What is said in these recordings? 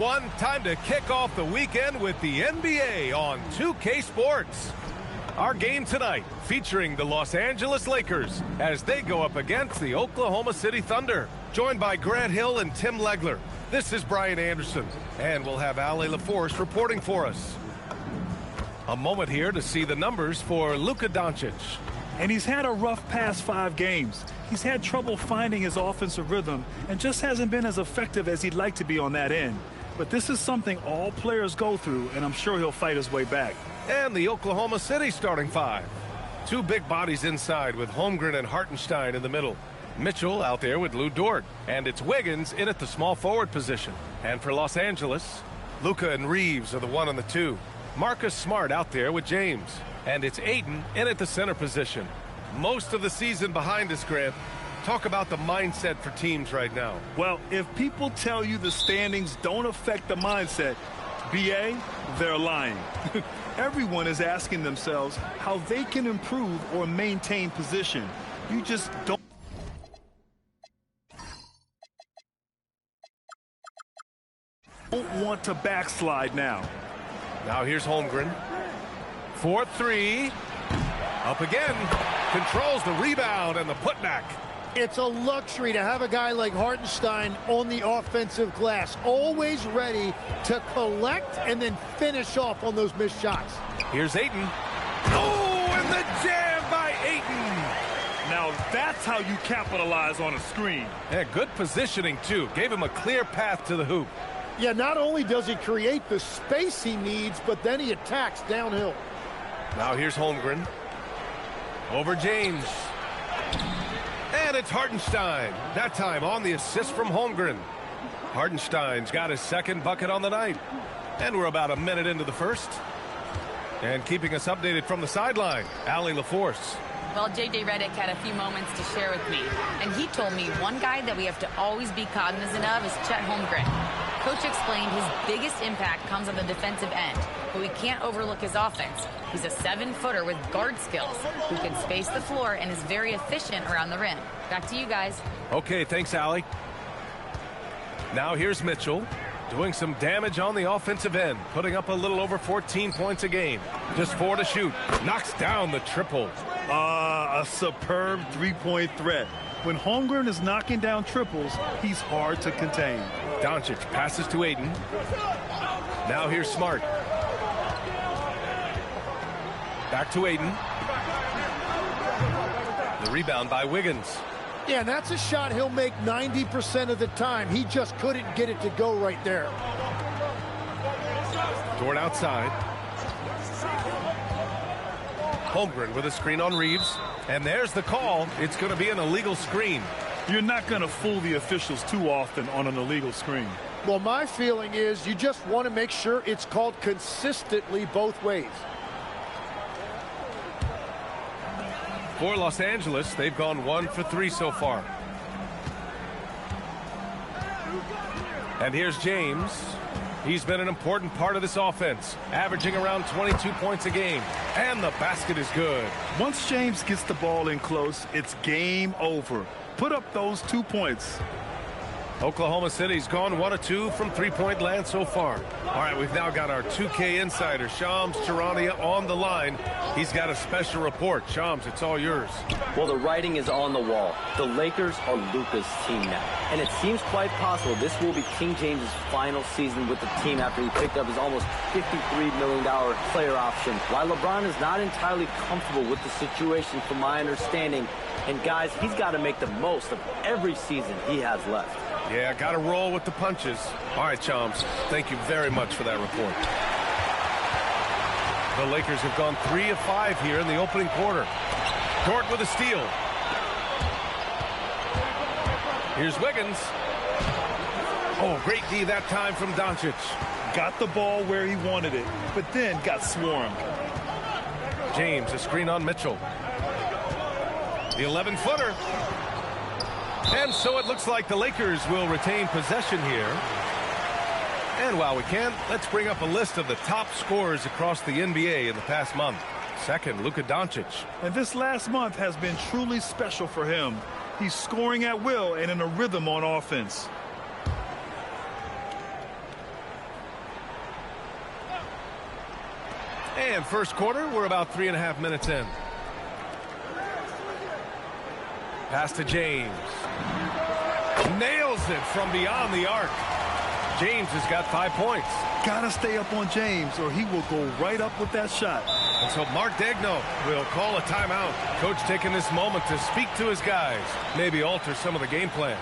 Time to kick off the weekend with the NBA on 2K Sports. Our game tonight featuring the Los Angeles Lakers as they go up against the Oklahoma City Thunder. Joined by Grant Hill and Tim Legler. This is Brian Anderson, and we'll have Ali LaForce reporting for us. A moment here to see the numbers for Luka Doncic. And he's had a rough past 5 games. He's had trouble finding his offensive rhythm and just hasn't been as effective as he'd like to be on that end. But this is something all players go through, and I'm sure he'll fight his way back. And the Oklahoma City starting 5. 2 big bodies inside with Holmgren and Hartenstein in the middle. Mitchell out there with Lou Dort. And it's Wiggins in at the small forward position. And for Los Angeles, Luka and Reeves are the 1 and the 2. Marcus Smart out there with James. And it's Ayton in at the center position. Most of the season behind us, Grant. Talk about the mindset for teams right now. Well, if people tell you the standings don't affect the mindset, BA, they're lying. Everyone is asking themselves how they can improve or maintain position. You just don't want to backslide now. Now here's Holmgren. 4-3. Up again. Controls the rebound and the putback. It's a luxury to have a guy like Hartenstein on the offensive glass, always ready to collect and then finish off on those missed shots. Here's Ayton. Oh, and the jam by Ayton. Now that's how you capitalize on a screen. Yeah, good positioning, too. Gave him a clear path to the hoop. Yeah, not only does he create the space he needs, but then he attacks downhill. Now here's Holmgren. Over James. And it's Hartenstein. That time on the assist from Holmgren. Hartenstein's got his second bucket on the night. And we're about a minute into the first. And keeping us updated from the sideline, Ali LaForce. Well, J.J. Redick had a few moments to share with me. And he told me one guy that we have to always be cognizant of is Chet Holmgren. Coach explained his biggest impact comes on the defensive end, but we can't overlook his offense. He's a 7-footer with guard skills who can space the floor and is very efficient around the rim. Back to you guys. Okay, thanks, Allie. Now here's Mitchell doing some damage on the offensive end, putting up a little over 14 points a game. Just 4 to shoot. Knocks down the triple. A superb three-point threat. When Holmgren is knocking down triples, he's hard to contain. Doncic passes to Ayton. Now here's Smart. Back to Ayton. The rebound by Wiggins. Yeah, and that's a shot he'll make 90% of the time. He just couldn't get it to go right there. Dort outside. Holmgren with a screen on Reeves. And there's the call. It's going to be an illegal screen. You're not going to fool the officials too often on an illegal screen. Well, my feeling is you just want to make sure it's called consistently both ways. For Los Angeles, they've gone 1 for 3 so far. And here's James. He's been an important part of this offense, averaging around 22 points a game. And the basket is good. Once James gets the ball in close, it's game over. Put up those 2 points. Oklahoma City's gone 1 of 2 from three-point land so far. All right, we've now got our 2K insider, Shams Charania, on the line. He's got a special report. Shams, it's all yours. Well, the writing is on the wall. The Lakers are Luka's team now. And it seems quite possible this will be King James' final season with the team after he picked up his almost $53 million player option. While LeBron is not entirely comfortable with the situation from my understanding, and guys, he's got to make the most of every season he has left. Yeah, got to roll with the punches. All right, Chomps, thank you very much for that report. The Lakers have gone 3 of 5 here in the opening quarter. Dort with a steal. Here's Wiggins. Oh, great D that time from Doncic. Got the ball where he wanted it, but then got swarmed. James, a screen on Mitchell. The 11-footer. And so it looks like the Lakers will retain possession here. And while we can, let's bring up a list of the top scorers across the NBA in the past month. Second, Luka Doncic. And this last month has been truly special for him. He's scoring at will and in a rhythm on offense. And first quarter, we're about 3.5 minutes in. Pass to James. Nails it from beyond the arc. James has got 5 points. Gotta stay up on James or he will go right up with that shot. And so Mark Daigneault will call a timeout. Coach taking this moment to speak to his guys. Maybe alter some of the game plan.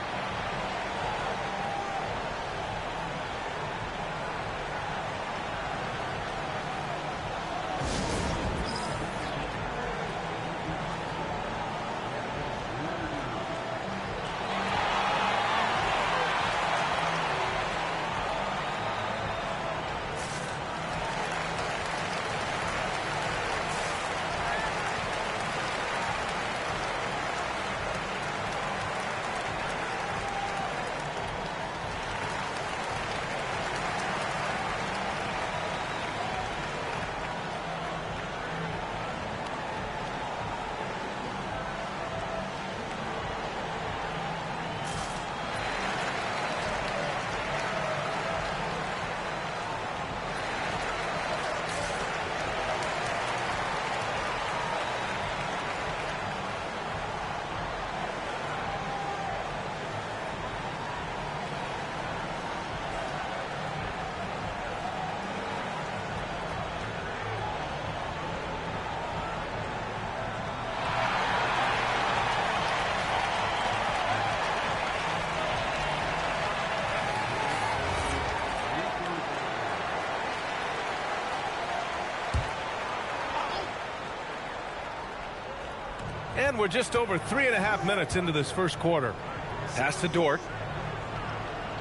And we're just over 3.5 minutes into this first quarter. Pass to Dort.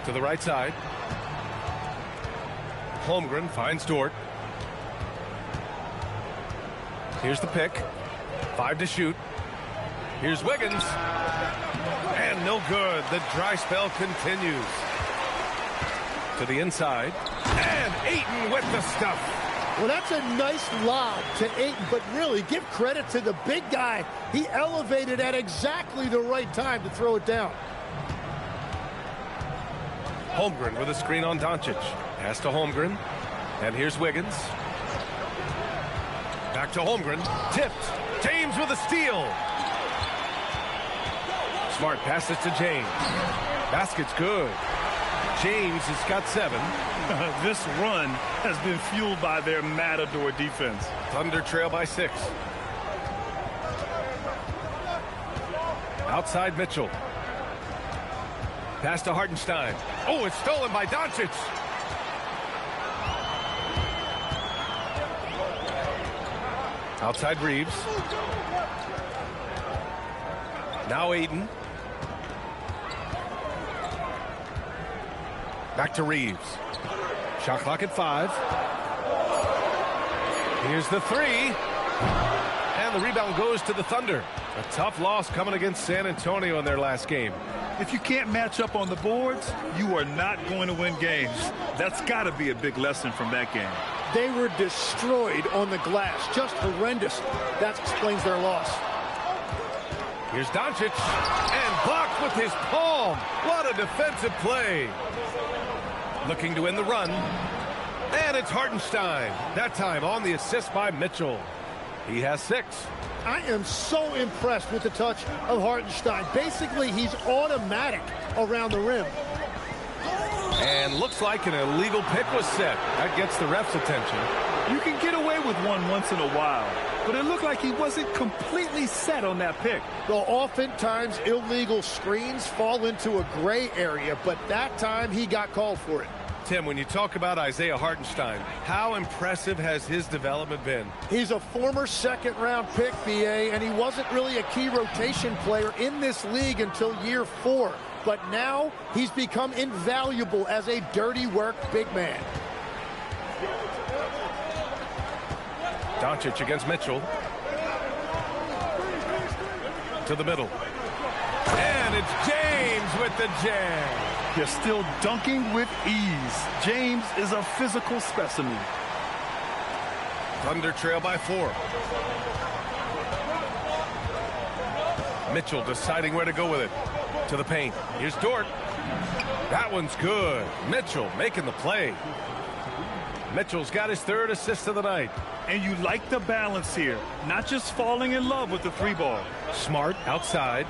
To the right side. Holmgren finds Dort. Here's the pick. 5 to shoot. Here's Wiggins. And no good. The dry spell continues. To the inside. And Ayton with the stuff. Well, that's a nice lob to Ayton, but really give credit to the big guy. He elevated at exactly the right time to throw it down. Holmgren with a screen on Doncic. Pass to Holmgren. And here's Wiggins. Back to Holmgren. Tipped. James with a steal. Smart passes to James. Basket's good. James has got 7. This run has been fueled by their Matador defense. Thunder trail by 6. Outside Mitchell. Pass to Hartenstein. Oh, it's stolen by Doncic. Outside Reeves. Now Ayton. Back to Reeves. Shot clock at 5. Here's the 3. And the rebound goes to the Thunder. A tough loss coming against San Antonio in their last game. If you can't match up on the boards, you are not going to win games. That's got to be a big lesson from that game. They were destroyed on the glass. Just horrendous. That explains their loss. Here's Doncic. And blocked with his palm. What a defensive play. Looking to win the run. And it's Hartenstein. That time on the assist by Mitchell. He has 6. I am so impressed with the touch of Hartenstein. Basically, he's automatic around the rim. And looks like an illegal pick was set. That gets the ref's attention. You can get away with one once in a while, but it looked like he wasn't completely set on that pick. Well, oftentimes illegal screens fall into a gray area, but that time he got called for it. Tim, when you talk about Isaiah Hartenstein, how impressive has his development been? He's a former second-round pick, BA, and he wasn't really a key rotation player in this league until year 4. But now he's become invaluable as a dirty work big man. Doncic against Mitchell. To the middle. And it's James with the jam. They're still dunking with ease. James is a physical specimen. Thunder trail by 4. Mitchell deciding where to go with it. To the paint. Here's Dort. That one's good. Mitchell making the play. Mitchell's got his 3rd assist of the night. And you like the balance here, not just falling in love with the 3-ball. Smart outside.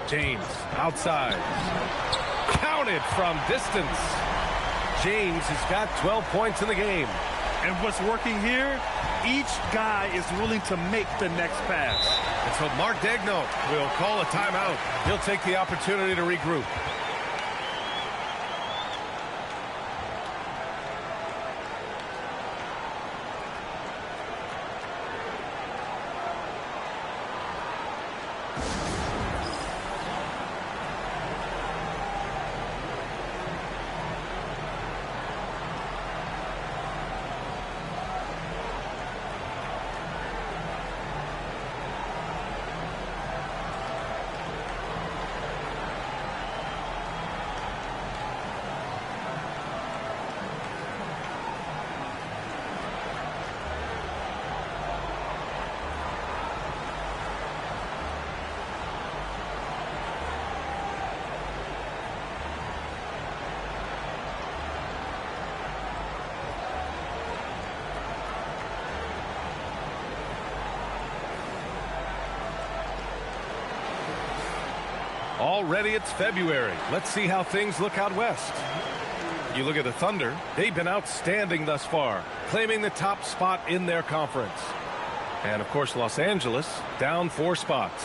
James outside. Counted from distance. James has got 12 points in the game. And what's working here, each guy is willing to make the next pass. And so Mark Daigneault will call a timeout. He'll take the opportunity to regroup. Already it's February. Let's see how things look out west. You look at the Thunder. They've been outstanding thus far, claiming the top spot in their conference. And, of course, Los Angeles down 4 spots.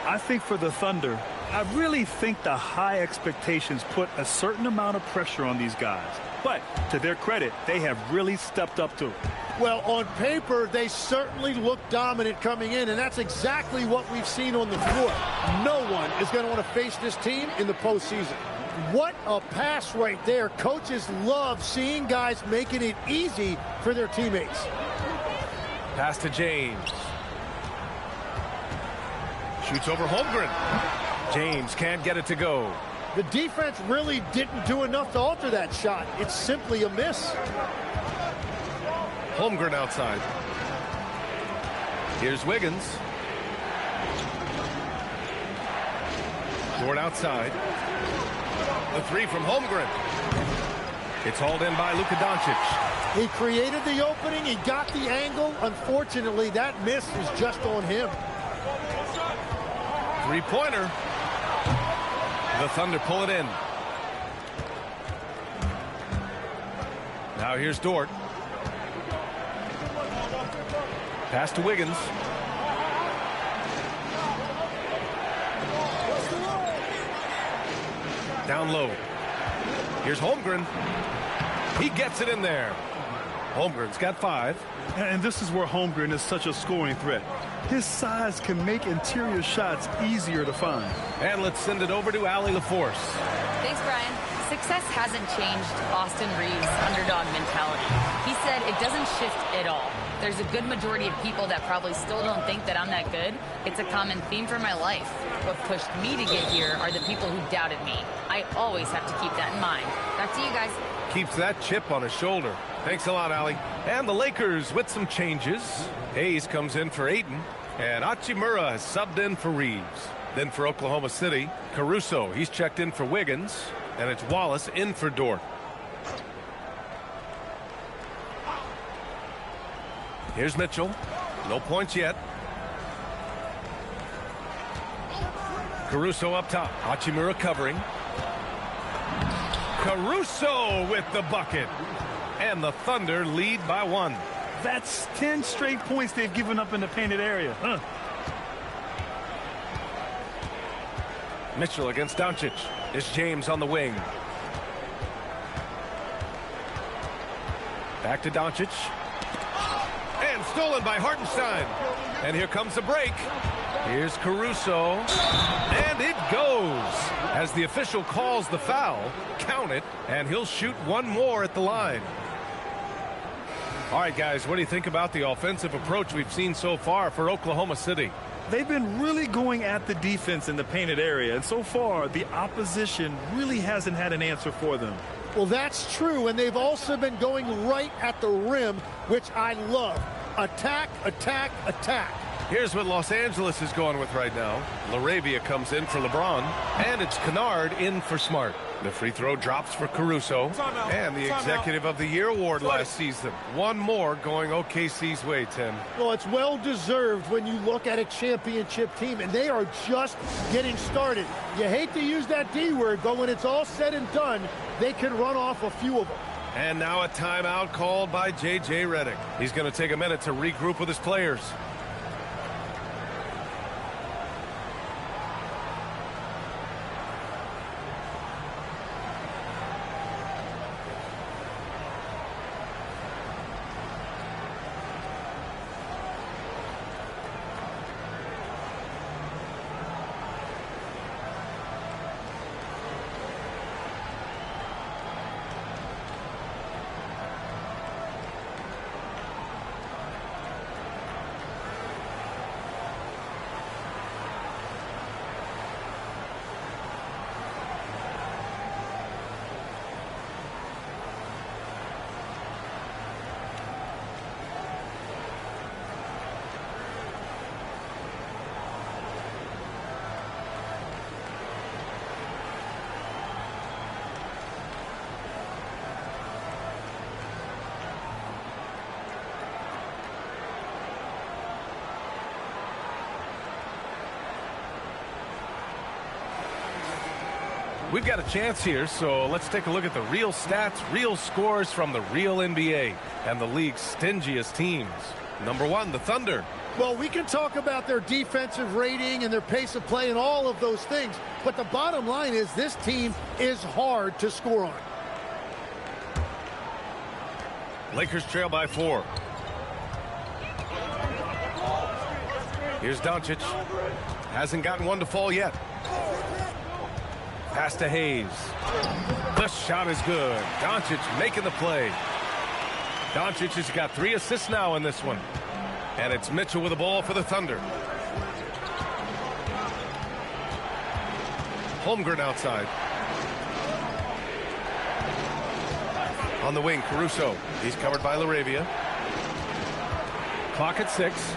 I think for the Thunder, I really think the high expectations put a certain amount of pressure on these guys. But to their credit, they have really stepped up to it. Well, on paper, they certainly look dominant coming in, and that's exactly what we've seen on the floor. No one is going to want to face this team in the postseason. What a pass right there. Coaches love seeing guys making it easy for their teammates. Pass to James. Shoots over Holmgren. James can't get it to go. The defense really didn't do enough to alter that shot. It's simply a miss. Holmgren outside. Here's Wiggins. Dort outside. The 3 from Holmgren. It's hauled in by Luka Doncic. He created the opening. He got the angle. Unfortunately, that miss is just on him. 3-pointer. The Thunder pull it in. Now here's Dort. Pass to Wiggins. Down low. Here's Holmgren. He gets it in there. Holmgren's got 5. And this is where Holmgren is such a scoring threat. His size can make interior shots easier to find. And let's send it over to Allie LaForce. Thanks, Brian. Success hasn't changed Austin Reeves' underdog mentality. He said it doesn't shift at all. There's a good majority of people that probably still don't think that I'm that good. It's a common theme for my life. What pushed me to get here are the people who doubted me. I always have to keep that in mind. Back to you guys. Keeps that chip on his shoulder. Thanks a lot, Allie. And the Lakers with some changes. Hayes comes in for Ayton, and Hachimura has subbed in for Reeves. Then for Oklahoma City, Caruso, he's checked in for Wiggins, and it's Wallace in for Dort. Here's Mitchell. No points yet. Caruso up top. Hachimura covering. Caruso with the bucket. And the Thunder lead by 1. That's 10 straight points they've given up in the painted area. Mitchell against Doncic. It's James on the wing. Back to Doncic. And stolen by Hartenstein. And here comes the break. Here's Caruso. And it goes. As the official calls the foul, count it, and he'll shoot one more at the line. All right, guys, what do you think about the offensive approach we've seen so far for Oklahoma City? They've been really going at the defense in the painted area, and so far the opposition really hasn't had an answer for them. Well, that's true, and they've also been going right at the rim, which I love. Attack, attack, attack. Here's what Los Angeles is going with right now. LaRavia comes in for LeBron, and it's Kennard in for Smart. The free throw drops for Caruso, and the Executive of the Year award last season. One more going OKC's way, Tim. Well, it's well-deserved when you look at a championship team, and they are just getting started. You hate to use that D word, but when it's all said and done, they can run off a few of them. And now a timeout called by J.J. Redick. He's going to take a minute to regroup with his players. We've got a chance here, so let's take a look at the real stats, real scores from the real NBA and the league's stingiest teams. Number one, the Thunder. Well, we can talk about their defensive rating and their pace of play and all of those things, but the bottom line is this team is hard to score on. Lakers trail by 4. Here's Doncic. Hasn't gotten one to fall yet. Pass to Hayes. The shot is good. Doncic making the play. Doncic has got 3 assists now in this one. And it's Mitchell with the ball for the Thunder. Holmgren outside. On the wing, Caruso. He's covered by LaRavia. Clock at 6.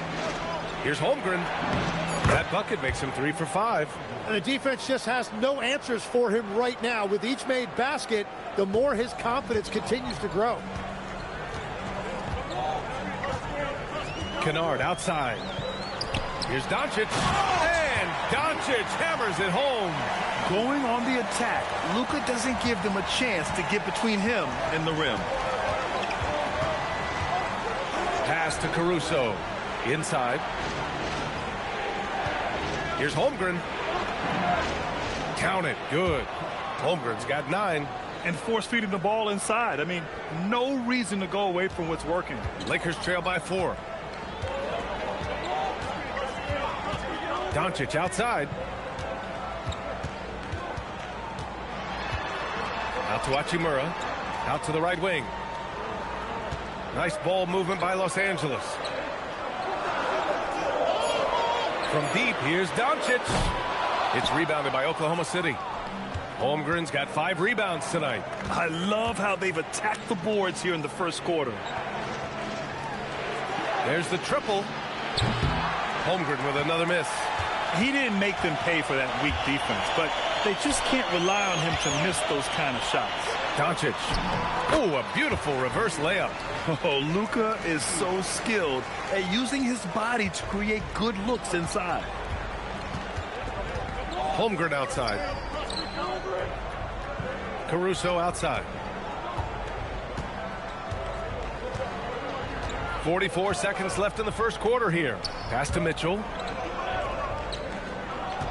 Here's Holmgren. That bucket makes him 3 for 5. And the defense just has no answers for him right now. With each made basket, the more his confidence continues to grow. Kennard outside. Here's Doncic. And Doncic hammers it home. Going on the attack, Luka doesn't give them a chance to get between him and the rim. Pass to Caruso. Inside. Here's Holmgren. Count it. Good. Holmgren's got 9. And force feeding the ball inside. I mean, no reason to go away from what's working. Lakers trail by 4. Doncic outside. Out to Hachimura. Out to the right wing. Nice ball movement by Los Angeles. From deep, here's Doncic. It's rebounded by Oklahoma City. Holmgren's got 5 rebounds tonight. I love how they've attacked the boards here in the first quarter. There's the triple. Holmgren with another miss. He didn't make them pay for that weak defense, but they just can't rely on him to miss those kind of shots. Doncic. Oh, a beautiful reverse layup. Oh, Luka is so skilled at using his body to create good looks inside. Holmgren outside. Caruso outside. 44 seconds left in the first quarter here. Pass to Mitchell.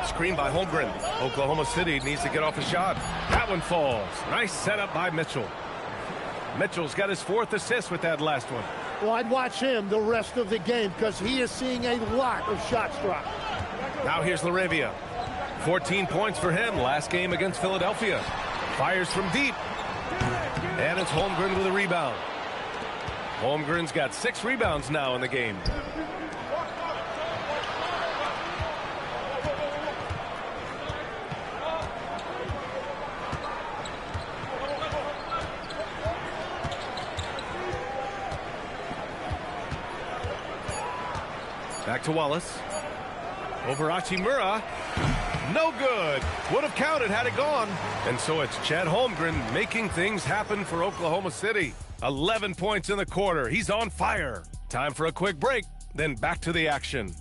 Screen by Holmgren. Oklahoma City needs to get off a shot. That one falls. Nice setup by Mitchell. Mitchell's got his 4th assist with that last one. Well, I'd watch him the rest of the game because he is seeing a lot of shots drop. Now here's LaRavia. 14 points for him last game against Philadelphia. Fires from deep. And it's Holmgren with a rebound. Holmgren's got 6 rebounds now in the game. Back to Wallace. Over Hachimura. No good. Would have counted had it gone. And so it's Chet Holmgren making things happen for Oklahoma City. 11 points in the quarter. He's on fire. Time for a quick break, then back to the action.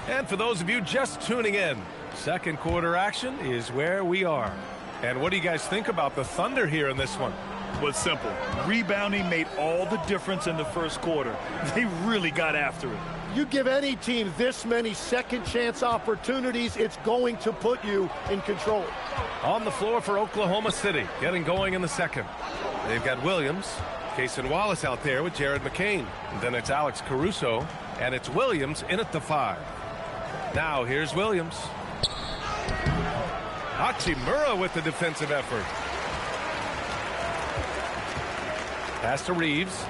And for those of you just tuning in, second quarter action is where we are. And what do you guys think about the Thunder here in this one? Was simple. Rebounding made all the difference in the first quarter. They really got after it. You give any team this many second chance opportunities, it's going to put you in control. On the floor for Oklahoma City, getting going in the second. They've got Williams, Cason Wallace out there with Jared McCain. And then it's Alex Caruso, and it's Williams in at the 5. Now here's Williams. Hachimura with the defensive effort. Pass to Reeves.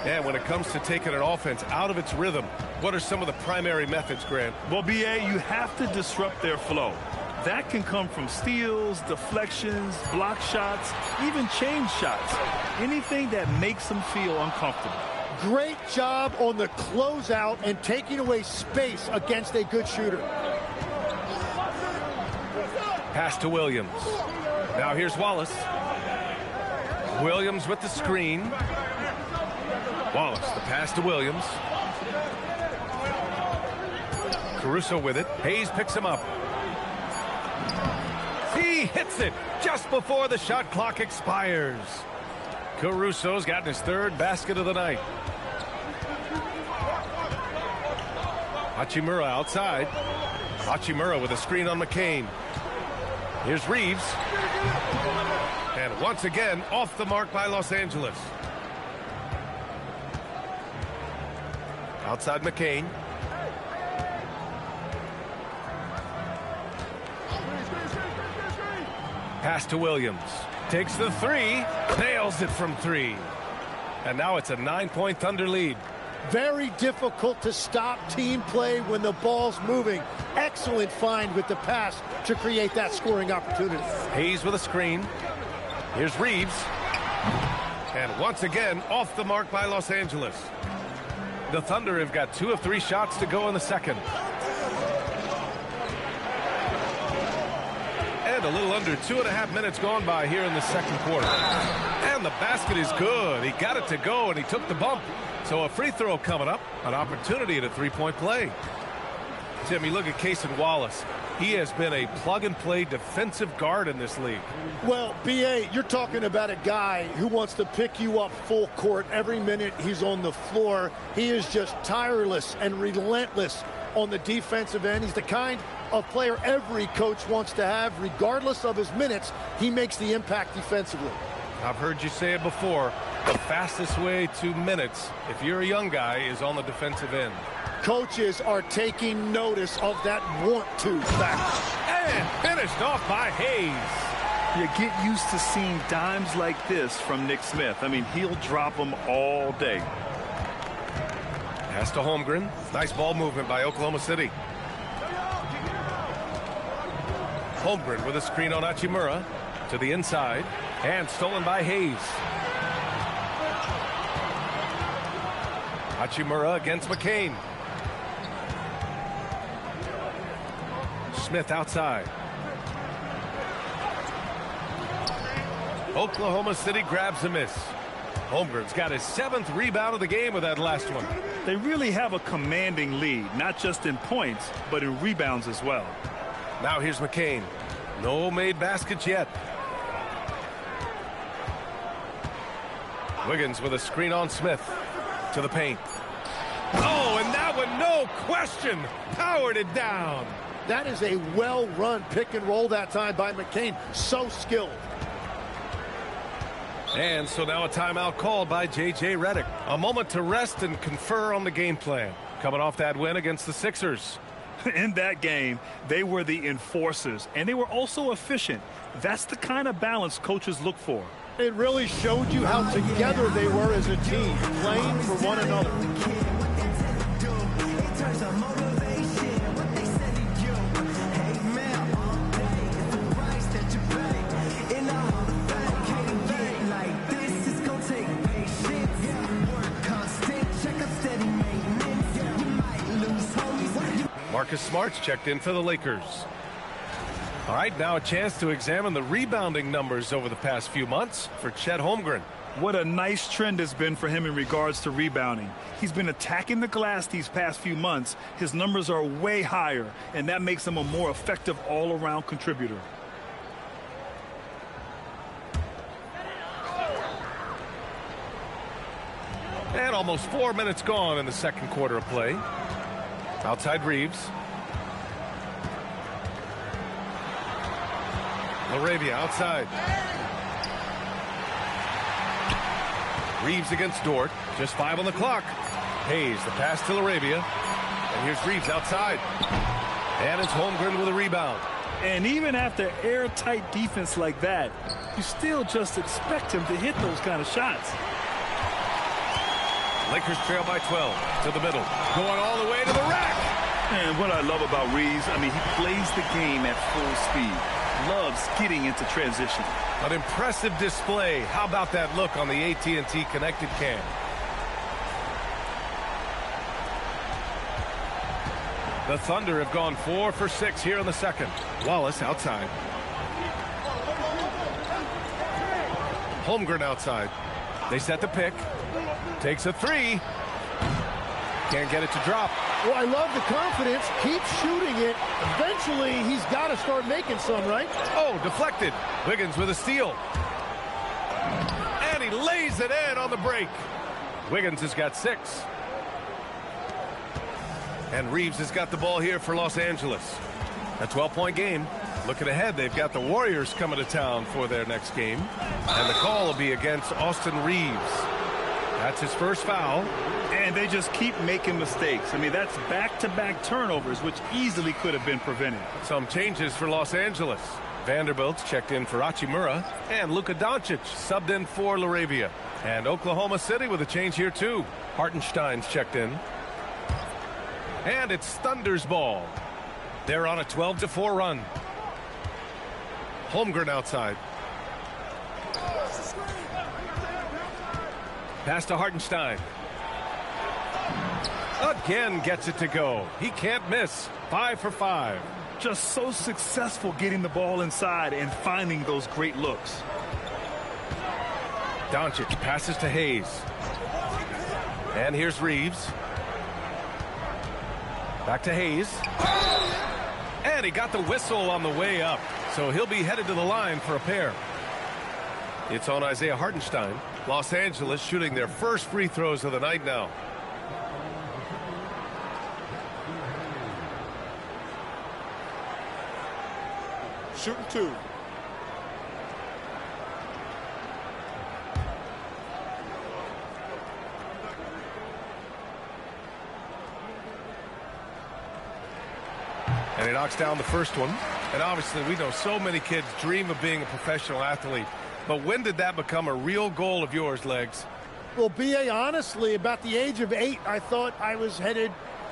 And when it comes to taking an offense out of its rhythm, what are some of the primary methods, Grant? Well, BA, you have to disrupt their flow. That can come from steals, deflections, block shots, even change shots. Anything that makes them feel uncomfortable. Great job on the closeout and taking away space against a good shooter. Pass to Williams. Now here's Wallace. Williams with the screen. Wallace, the pass to Williams. Caruso with it. Hayes picks him up. He hits it just before the shot clock expires. Caruso's gotten his third basket of the night. Hachimura outside. Hachimura with a screen on McCain. Here's Reeves. And once again, off the mark by Los Angeles. Outside McCain. Pass to Williams. Takes the 3. Nails it from 3. And now it's a 9-point Thunder lead. Very difficult to stop team play when the ball's moving. Excellent find with the pass to create that scoring opportunity. Hayes with a screen. Here's Reeves. And once again, off the mark by Los Angeles. The Thunder have got 2 of 3 shots to go in the second. And a little under 2.5 minutes gone by here in the second quarter. And the basket is good. He got it to go, and he took the bump. So a free throw coming up, an opportunity at a 3-point play. Tim, you look at Cason Wallace. He has been a plug-and-play defensive guard in this league. Well, B.A., you're talking about a guy who wants to pick you up full court every minute he's on the floor. He is just tireless and relentless on the defensive end. He's the kind of player every coach wants to have. Regardless of his minutes, he makes the impact defensively. I've heard you say it before. The fastest way to minutes, if you're a young guy, is on the defensive end. Coaches are taking notice of that want-to factor. And finished off by Hayes. You get used to seeing dimes like this from Nick Smith. I mean, he'll drop them all day. Pass to Holmgren. Nice ball movement by Oklahoma City. Holmgren with a screen on Hachimura to the inside. And stolen by Hayes. Hachimura against McCain. Smith outside. Oklahoma City grabs a miss. Holmgren's got his 7th rebound of the game with that last one. They really have a commanding lead, not just in points, but in rebounds as well. Now here's McCain. No made baskets yet. Wiggins with a screen on Smith to the paint. Oh, and that one, no question, powered it down. That is a well-run pick and roll that time by McCain. So skilled. And so now a timeout called by J.J. Redick. A moment to rest and confer on the game plan. Coming off that win against the Sixers. In that game, they were the enforcers, and they were also efficient. That's the kind of balance coaches look for. It really showed you how together they were as a team, playing for one another. Marcus Smart's checked in for the Lakers. All right, now a chance to examine the rebounding numbers over the past few months for Chet Holmgren. What a nice trend has been for him in regards to rebounding. He's been attacking the glass these past few months. His numbers are way higher, and that makes him a more effective all-around contributor. And almost 4 minutes gone in the second quarter of play. Outside Reeves. LaRavia outside. Reeves against Dort. Just 5 on the clock. Hayes, the pass to LaRavia. And here's Reeves outside. And it's Holmgren with a rebound. And even after airtight defense like that, you still just expect him to hit those kind of shots. Lakers trail by 12 to the middle. Going all the way to the rack. And what I love about Reeves, I mean, he plays the game at full speed. Loves getting into transition. An impressive display. How about that look on the AT&T connected cam? The Thunder have gone 4 for 6 here in the second. Wallace outside. Holmgren outside. They set the pick. Takes a three. Can't get it to drop. Well, I love the confidence. Keep shooting it. Eventually, he's got to start making some, right? Oh, deflected. Wiggins with a steal. And he lays it in on the break. Wiggins has got 6. And Reeves has got the ball here for Los Angeles. A 12-point game. Looking ahead, they've got the Warriors coming to town for their next game. And the call will be against Austin Reeves. That's his first foul. And they just keep making mistakes. I mean, that's back-to-back turnovers, which easily could have been prevented. Some changes for Los Angeles. Vanderbilt's checked in for Hachimura. And Luka Doncic subbed in for LaRavia. And Oklahoma City with a change here, too. Hartenstein's checked in. And it's Thunder's ball. They're on a 12-4 run. Holmgren outside. Pass to Hartenstein. Again gets it to go. He can't miss. 5 for 5. Just so successful getting the ball inside and finding those great looks. Doncic passes to Hayes. And here's Reeves. Back to Hayes. And he got the whistle on the way up. So he'll be headed to the line for a pair. It's on Isaiah Hartenstein. Los Angeles shooting their first free throws of the night now. Shooting 2. And he knocks down the first one. And obviously we know so many kids dream of being a professional athlete. But when did that become a real goal of yours, Legs? Well, B.A., honestly, about the age of 8, I thought I was headed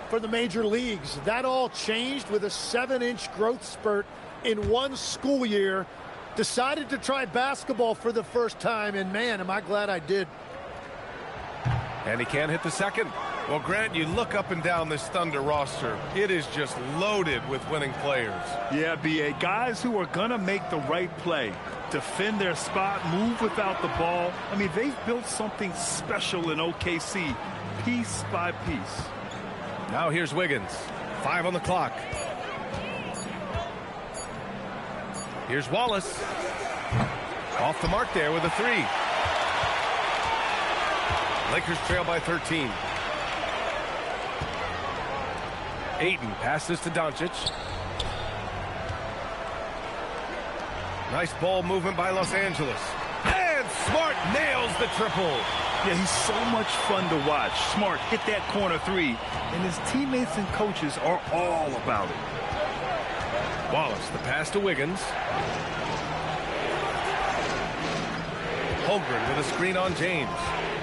for the major leagues. That all changed with a 7-inch growth spurt in one school year. Decided to try basketball for the first time, and man, am I glad I did. And he can't hit the second. Well, Grant, you look up and down this Thunder roster. It is just loaded with winning players. Yeah, B.A., guys who are going to make the right play, defend their spot, move without the ball. I mean, they've built something special in OKC, piece by piece. Now here's Wiggins. 5 on the clock. Here's Wallace. Off the mark there with a 3. Lakers trail by 13. Ayton passes to Doncic. Nice ball movement by Los Angeles. And Smart nails the triple. Yeah, he's so much fun to watch. Smart hit that corner three, and his teammates and coaches are all about it. Wallace, the pass to Wiggins. Holmgren with a screen on James.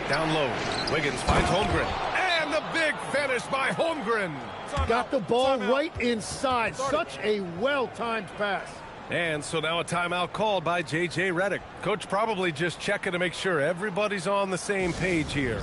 Down low, Wiggins finds Holmgren. And the big finish by Holmgren. Got the ball right inside. Such a well-timed pass. And so now a timeout called by J.J. Redick. Coach probably just checking to make sure everybody's on the same page here.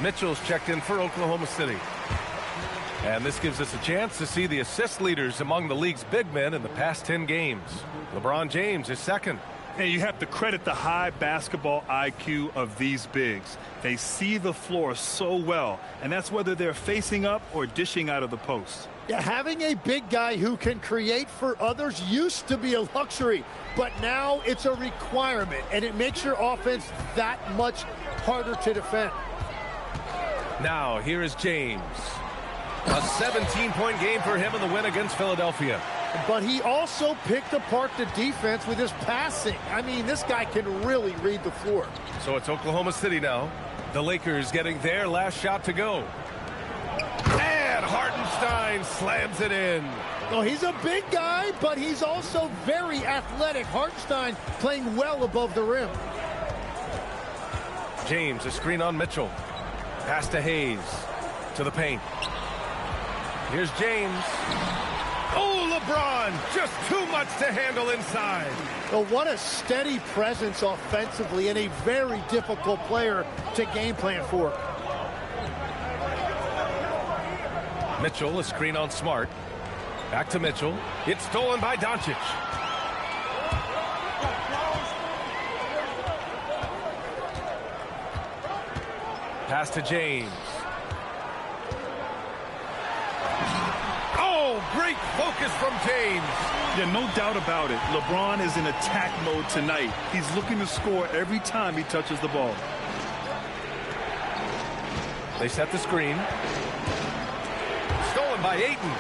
Mitchell's checked in for Oklahoma City. And this gives us a chance to see the assist leaders among the league's big men in the past 10 games. LeBron James is second. And you have to credit the high basketball IQ of these bigs. They see the floor so well, and that's whether they're facing up or dishing out of the post. Yeah, having a big guy who can create for others used to be a luxury, but now it's a requirement, and it makes your offense that much harder to defend. Now, here is James. A 17-point game for him in the win against Philadelphia. But he also picked apart the defense with his passing. I mean, this guy can really read the floor. So it's Oklahoma City now. The Lakers getting their last shot to go. And Hartenstein slams it in. Oh, he's a big guy, but he's also very athletic. Hartenstein playing well above the rim. James, a screen on Mitchell. Pass to Hayes. To the paint. Here's James. Oh, LeBron, just too much to handle inside. Oh, what a steady presence offensively and a very difficult player to game plan for. Mitchell, a screen on Smart. Back to Mitchell. It's stolen by Doncic. Pass to James. Oh, great focus from James. Yeah, no doubt about it. LeBron is in attack mode tonight. He's looking to score every time he touches the ball. They set the screen. Stolen by Ayton.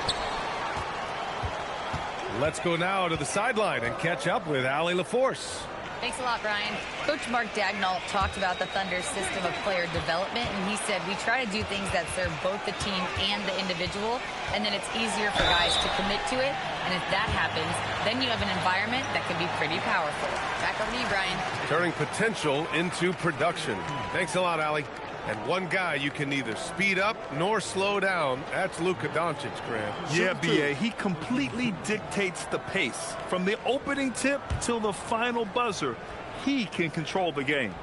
Let's go now to the sideline and catch up with Allie LaForce. Thanks a lot, Brian. Coach Mark Daigneault talked about the Thunder's system of player development, and he said, we try to do things that serve both the team and the individual, and then it's easier for guys to commit to it. And if that happens, then you have an environment that can be pretty powerful. Back over to you, Brian. Turning potential into production. Thanks a lot, Allie. And one guy you can neither speed up nor slow down. That's Luka Doncic, Grant. Yeah, B.A., he completely dictates the pace. From the opening tip till the final buzzer, he can control the game.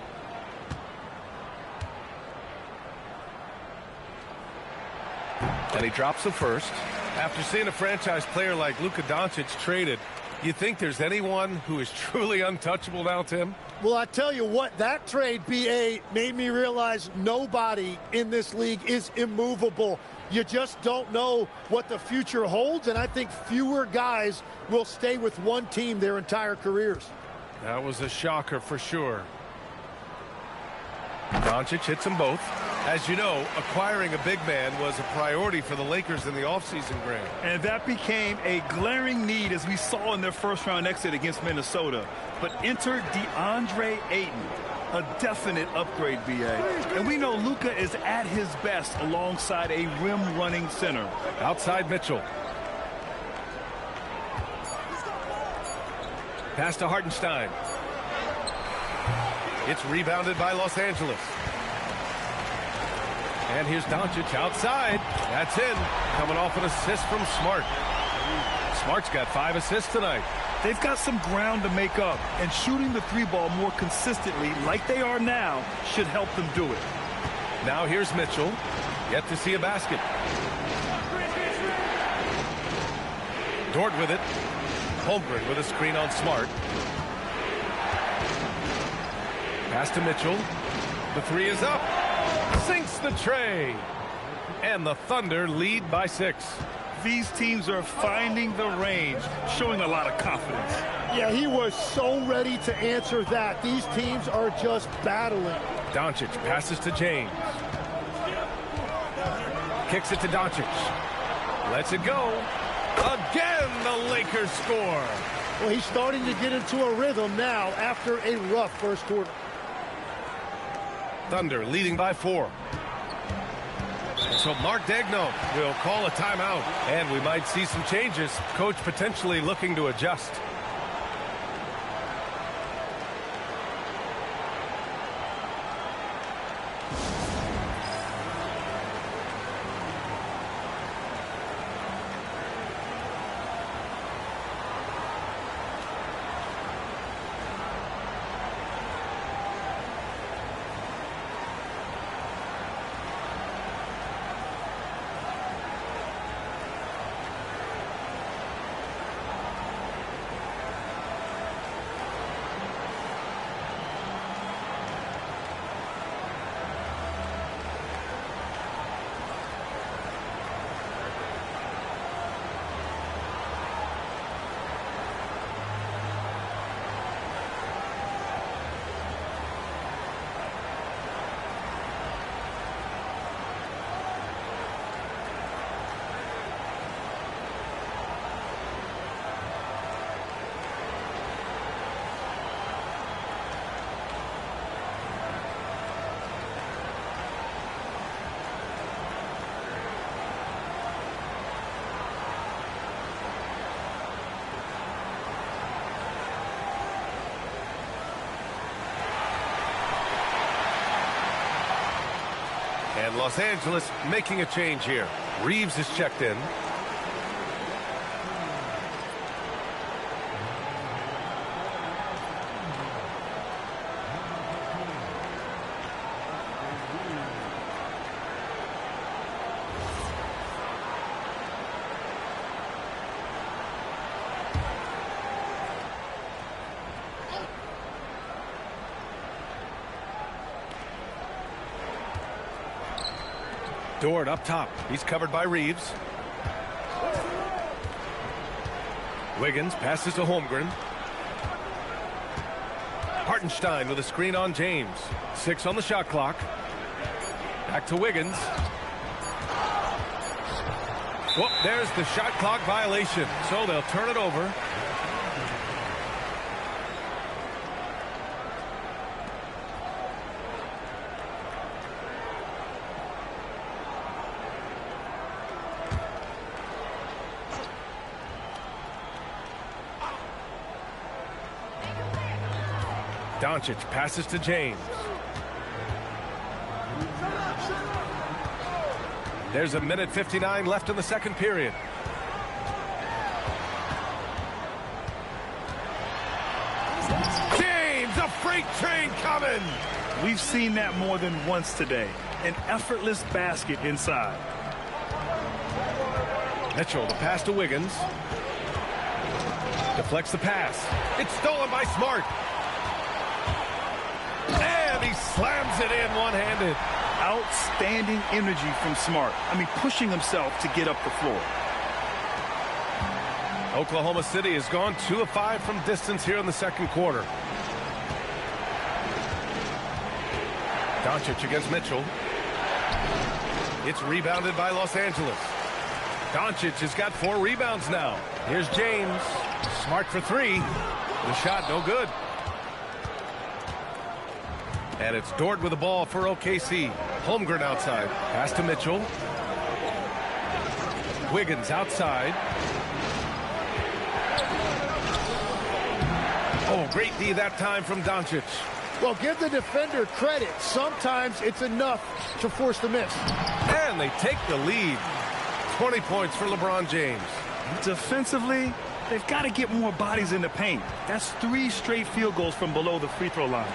And he drops the first. After seeing a franchise player like Luka Doncic traded, you think there's anyone who is truly untouchable now, Tim? Well, I tell you what, that trade, B.A., made me realize nobody in this league is immovable. You just don't know what the future holds, and I think fewer guys will stay with one team their entire careers. That was a shocker for sure. Doncic hits them both. As you know, acquiring a big man was a priority for the Lakers in the offseason, Grant. And that became a glaring need as we saw in their first-round exit against Minnesota. But enter DeAndre Ayton, a definite upgrade, B.A. And we know Luka is at his best alongside a rim-running center. Outside Mitchell. Pass to Hartenstein. It's rebounded by Los Angeles. And here's Doncic outside. That's in. Coming off an assist from Smart. Smart's got 5 assists tonight. They've got some ground to make up, and shooting the three ball more consistently like they are now should help them do it. Now here's Mitchell. Yet to see a basket. Dort with it. Holmgren with a screen on Smart. Pass to Mitchell. The three is up. Sinks the tray. And the Thunder lead by 6. These teams are finding the range, showing a lot of confidence. Yeah, he was so ready to answer that. These teams are just battling. Doncic passes to James. Kicks it to Doncic. Lets it go. Again, the Lakers score. Well, he's starting to get into a rhythm now after a rough first quarter. Thunder leading by 4. And so Mark Daigneault will call a timeout, and we might see some changes. Coach potentially looking to adjust. And Los Angeles making a change here. Reeves is checked in. Dort up top. He's covered by Reeves. Wiggins passes to Holmgren. Hartenstein with a screen on James. 6 on the shot clock. Back to Wiggins. Whoop, there's the shot clock violation. So they'll turn it over. Doncic passes to James. There's a minute 59 left in the second period. James, a freight train coming. We've seen that more than once today. An effortless basket inside. Mitchell, the pass to Wiggins. Deflects the pass. It's stolen by Smart. And he slams it in one-handed. Outstanding energy from Smart. I mean, pushing himself to get up the floor. Oklahoma City has gone 2 of 5 from distance here in the second quarter. Doncic against Mitchell. It's rebounded by Los Angeles. Doncic has got 4 rebounds now. Here's James. Smart for 3. The shot no good. And it's Dort with the ball for OKC. Holmgren outside. Pass to Mitchell. Wiggins outside. Oh, great D that time from Doncic. Well, give the defender credit. Sometimes it's enough to force the miss. And they take the lead. 20 points for LeBron James. Defensively, They've got to get more bodies in the paint. That's 3 straight field goals from below the free throw line.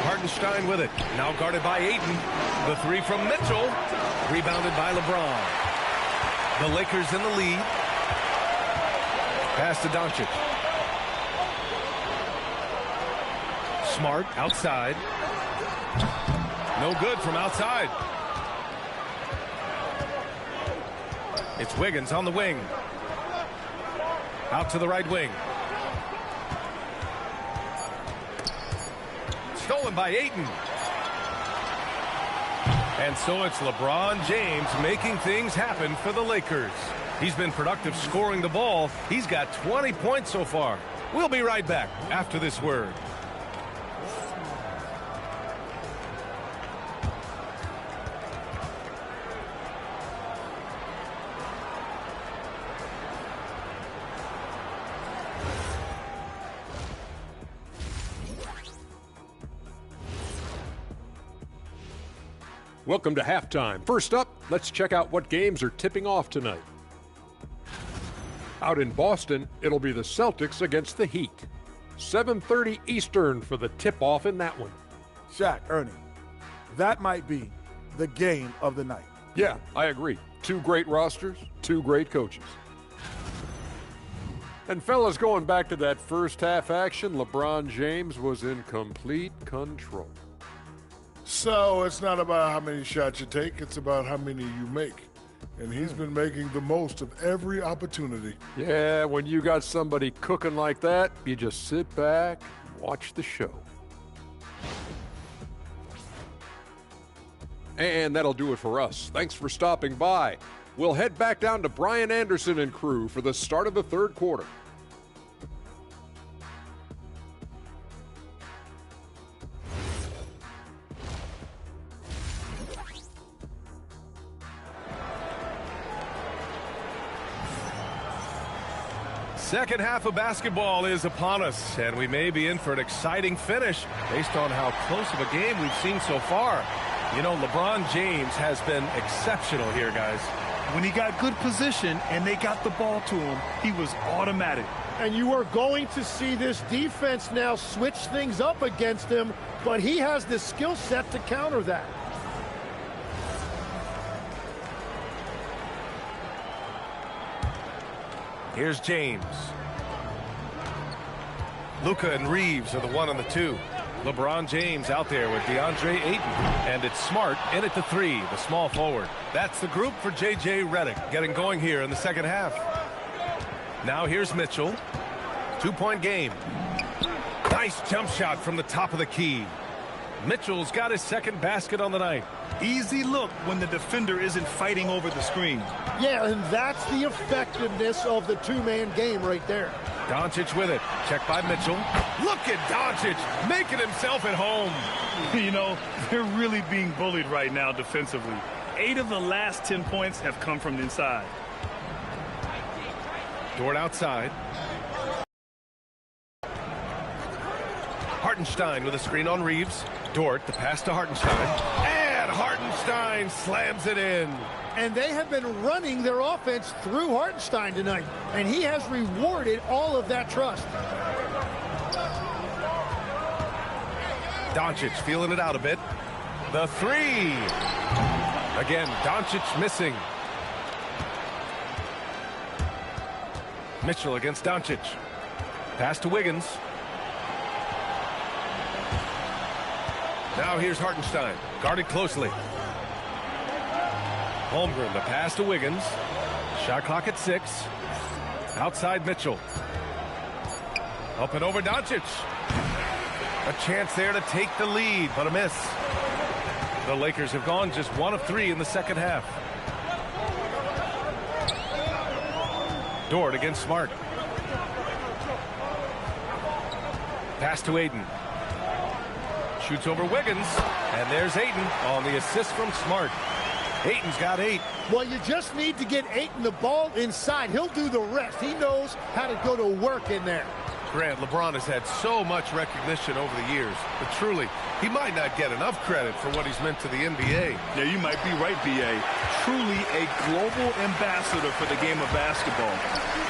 Hartenstein with it. Now guarded by Ayton. The 3 from Mitchell. Rebounded by LeBron. The Lakers in the lead. Pass to Doncic. Smart outside. No good from outside. It's Wiggins on the wing. Out to the right wing. Stolen by Ayton. And so it's LeBron James making things happen for the Lakers. He's been productive scoring the ball. He's got 20 points so far. We'll be right back after this word. Welcome to halftime. First up, let's check out what games are tipping off tonight. Out in Boston, it'll be the Celtics against the Heat. 7:30 Eastern for the tip-off in that one. Shaq, Ernie, that might be the game of the night. Yeah, I agree. 2 great rosters, 2 great coaches. And fellas, going back to that first half action, LeBron James was in complete control. So it's not about how many shots you take, it's about how many you make. And he's been making the most of every opportunity. Yeah, when you got somebody cooking like that, you just sit back and watch the show. And that'll do it for us. Thanks for stopping by. We'll head back down to Brian Anderson and crew for the start of the third quarter. Second half of basketball is upon us, and we may be in for an exciting finish based on how close of a game we've seen so far. You know, LeBron James has been exceptional here, guys. When he got good position and they got the ball to him, he was automatic. And you are going to see this defense now switch things up against him, but he has the skill set to counter that. Here's James. Luka and Reeves are the 1 and the 2. LeBron James out there with DeAndre Ayton. And it's Smart in at the 3, the small forward. That's the group for J.J. Redick getting going here in the second half. Now here's Mitchell. 2-point game. Nice jump shot from the top of the key. Mitchell's got his second basket on the night. Easy look when the defender isn't fighting over the screen. Yeah, and that's the effectiveness of the 2-man game right there. Doncic with it. Check by Mitchell. Look at Doncic making himself at home. You know, they're really being bullied right now defensively. 8 of the last 10 points have come from inside. Dort outside. Hartenstein with a screen on Reeves. Dort, the pass to Hartenstein. And Hartenstein slams it in. And they have been running their offense through Hartenstein tonight. And he has rewarded all of that trust. Doncic feeling it out a bit. The 3. Again, Doncic missing. Mitchell against Doncic. Pass to Wiggins. Now here's Hartenstein, guarded closely. Holmgren, the pass to Wiggins. Shot clock at 6. Outside Mitchell. Up and over Doncic. A chance there to take the lead, but a miss. The Lakers have gone just 1 of 3 in the second half. Dort against Smart. Pass to Ayton. Shoots over Wiggins, and there's Ayton on the assist from Smart. Ayton's got 8. Well, you just need to get Ayton the ball inside. He'll do the rest. He knows how to go to work in there. Grant, LeBron has had so much recognition over the years, but truly, he might not get enough credit for what he's meant to the NBA. Yeah, you might be right, B.A. Truly a global ambassador for the game of basketball.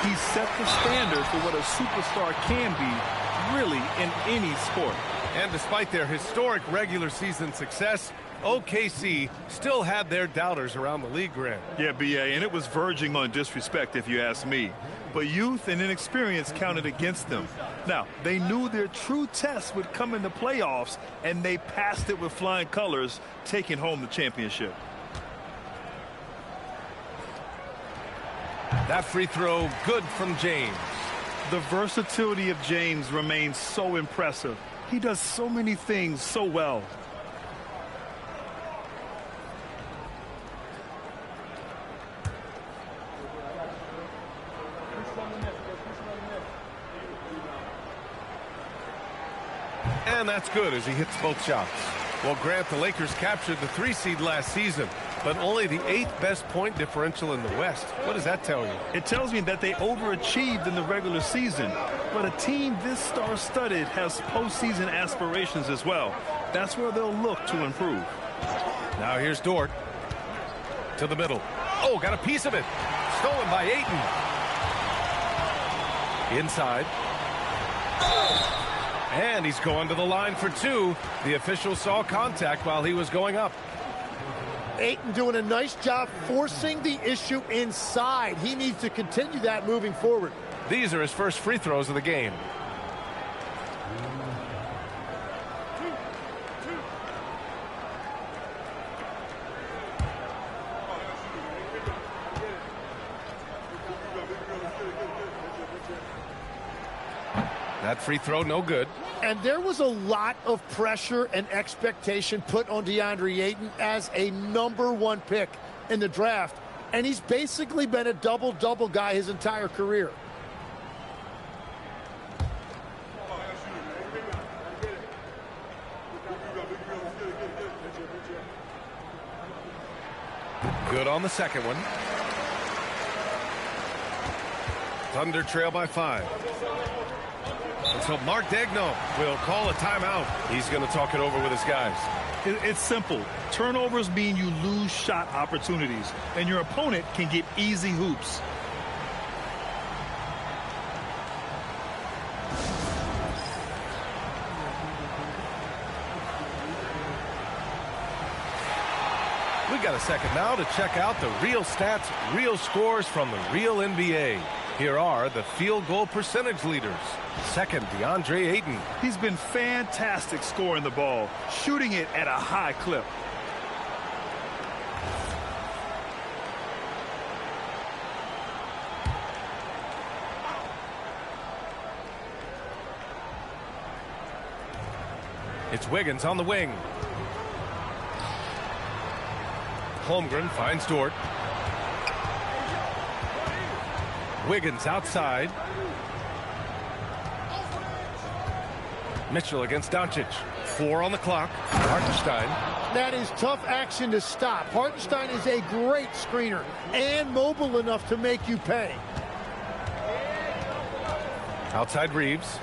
He set the standard for what a superstar can be, really, in any sport. And despite their historic regular season success, OKC still had their doubters around the league, Grant. Yeah, B.A., and it was verging on disrespect, if you ask me. But youth and inexperience counted against them. Now, they knew their true test would come in the playoffs, and they passed it with flying colors, taking home the championship. That free throw, good from James. The versatility of James remains so impressive. He does so many things so well. And that's good as he hits both shots. Well, Grant, the Lakers captured the 3 seed last season, but only the 8th best point differential in the West. What does that tell you? It tells me that they overachieved in the regular season, but a team this star-studded has postseason aspirations as well. That's where they'll look to improve. Now here's Dort to the middle. Oh, got a piece of it. Stolen by Ayton. Inside. And he's going to the line for 2. The official saw contact while he was going up. Ayton doing a nice job forcing the issue inside. He needs to continue that moving forward. These are his first free throws of the game. That free throw, no good. And there was a lot of pressure and expectation put on DeAndre Ayton as a #1 pick in the draft. And he's basically been a double-double guy his entire career. Good on the second one. Thunder trail by 5. And so Mark Daigneault will call a timeout. He's going to talk it over with his guys. It's simple. Turnovers mean you lose shot opportunities, and your opponent can get easy hoops. We got a second now to check out the real stats, real scores from the real NBA. Here are the field goal percentage leaders. Second, DeAndre Ayton. He's been fantastic scoring the ball, shooting it at a high clip. It's Wiggins on the wing. Holmgren finds Dort. Wiggins outside. Mitchell against Doncic. 4 on the clock. Hartenstein. That is tough action to stop. Hartenstein is a great screener and mobile enough to make you pay. Outside Reeves.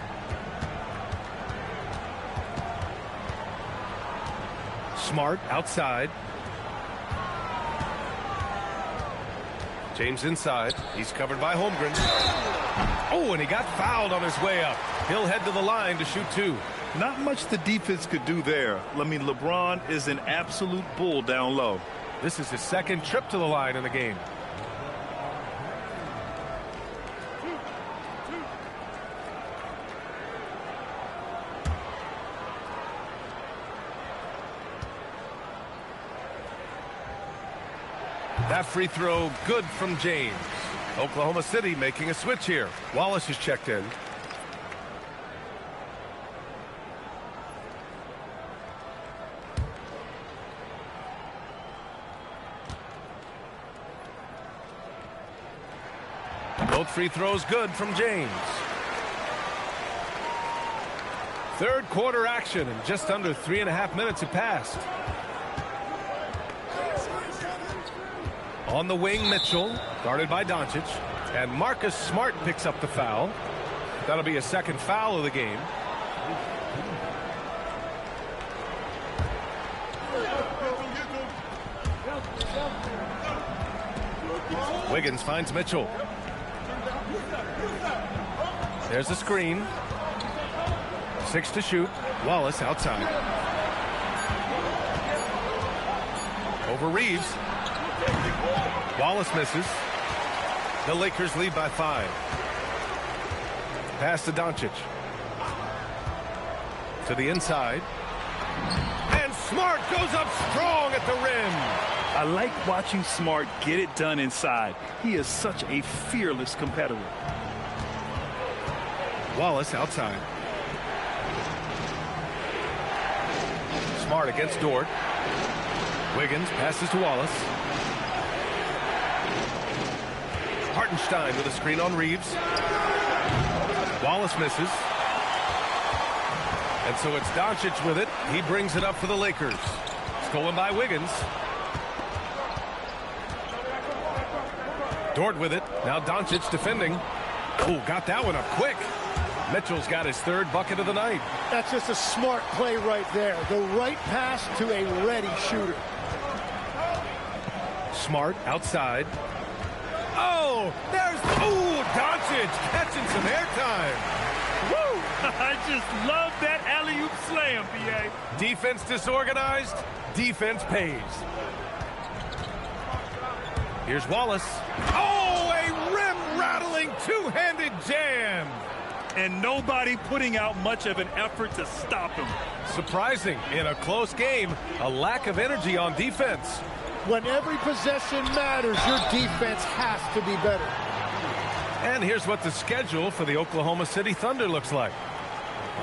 Smart outside. James inside. He's covered by Holmgren. Oh, and he got fouled on his way up. He'll head to the line to shoot 2. Not much the defense could do there. I mean, LeBron is an absolute bull down low. This is his second trip to the line in the game. That free throw, good from James. Oklahoma City making a switch here. Wallace is checked in. Both free throws good from James. Third quarter action, and just under 3.5 minutes have passed. On the wing, Mitchell, guarded by Doncic. And Marcus Smart picks up the foul. That'll be a second foul of the game. Wiggins finds Mitchell. There's the screen. 6 to shoot. Wallace outside. Over Reeves. Wallace misses. The Lakers lead by 5. Pass to Doncic. To the inside. And Smart goes up strong at the rim. I like watching Smart get it done inside. He is such a fearless competitor. Wallace outside. Smart against Dort. Wiggins passes to Wallace. Hartenstein with a screen on Reeves. Wallace misses. And so it's Doncic with it. He brings it up for the Lakers. Stolen by Wiggins. Dort with it. Now Doncic defending. Oh, got that one up quick. Mitchell's got his 3rd bucket of the night. That's just a smart play right there. The right pass to a ready shooter. Smart outside. Oh, there's Doncic catching some airtime. Woo! I just love that alley-oop slam, B.A. Defense disorganized. Defense pays. Here's Wallace. Oh, a rim-rattling two-handed jam. And nobody putting out much of an effort to stop him. Surprising. In a close game, a lack of energy on defense. When every possession matters, your defense has to be better. And here's what the schedule for the Oklahoma City Thunder looks like.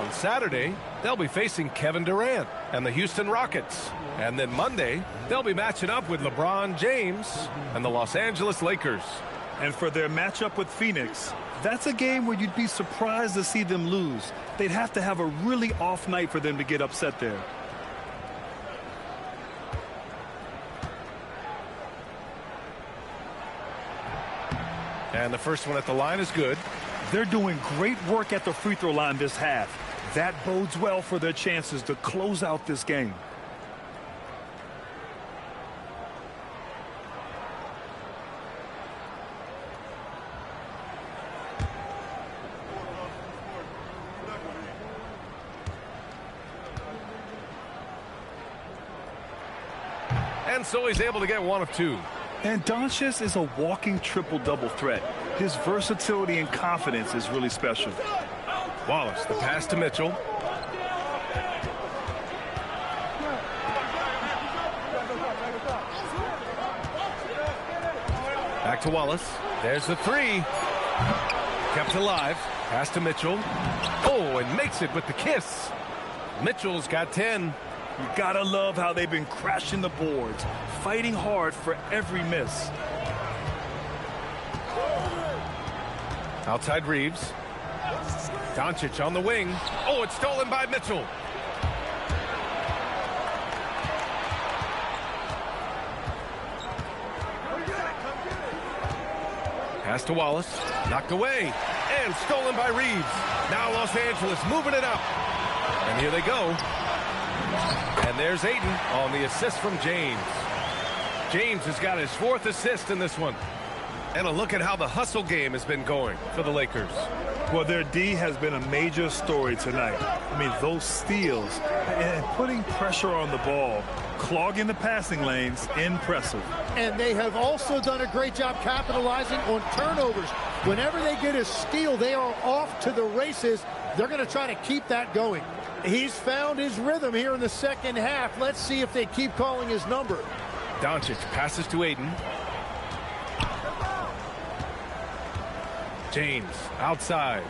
On Saturday, they'll be facing Kevin Durant and the Houston Rockets. And then Monday, they'll be matching up with LeBron James and the Los Angeles Lakers. And for their matchup with Phoenix, that's a game where you'd be surprised to see them lose. They'd have to have a really off night for them to get upset there. And the first one at the line is good. They're doing great work at the free throw line this half. That bodes well for their chances to close out this game. And so he's able to get 1 of 2. And Doncic is a walking triple-double threat. His versatility and confidence is really special. Wallace, the pass to Mitchell. Back to Wallace. There's the 3. Kept alive. Pass to Mitchell. Oh, and makes it with the kiss. Mitchell's got 10. You gotta love how they've been crashing the boards, fighting hard for every miss. Outside Reeves. Doncic on the wing. Oh, it's stolen by Mitchell. Pass to Wallace. Knocked away. And stolen by Reeves. Now Los Angeles moving it up. And here they go. And there's Ayton on the assist from James. James has got his 4th assist in this one. And a look at how the hustle game has been going for the Lakers. Well, their D has been a major story tonight. I mean, those steals and putting pressure on the ball, clogging the passing lanes, impressive. And they have also done a great job capitalizing on turnovers. Whenever they get a steal, they are off to the races. They're going to try to keep that going. He's found his rhythm here in the second half. Let's see if they keep calling his number. Doncic passes to Ayton. James outside.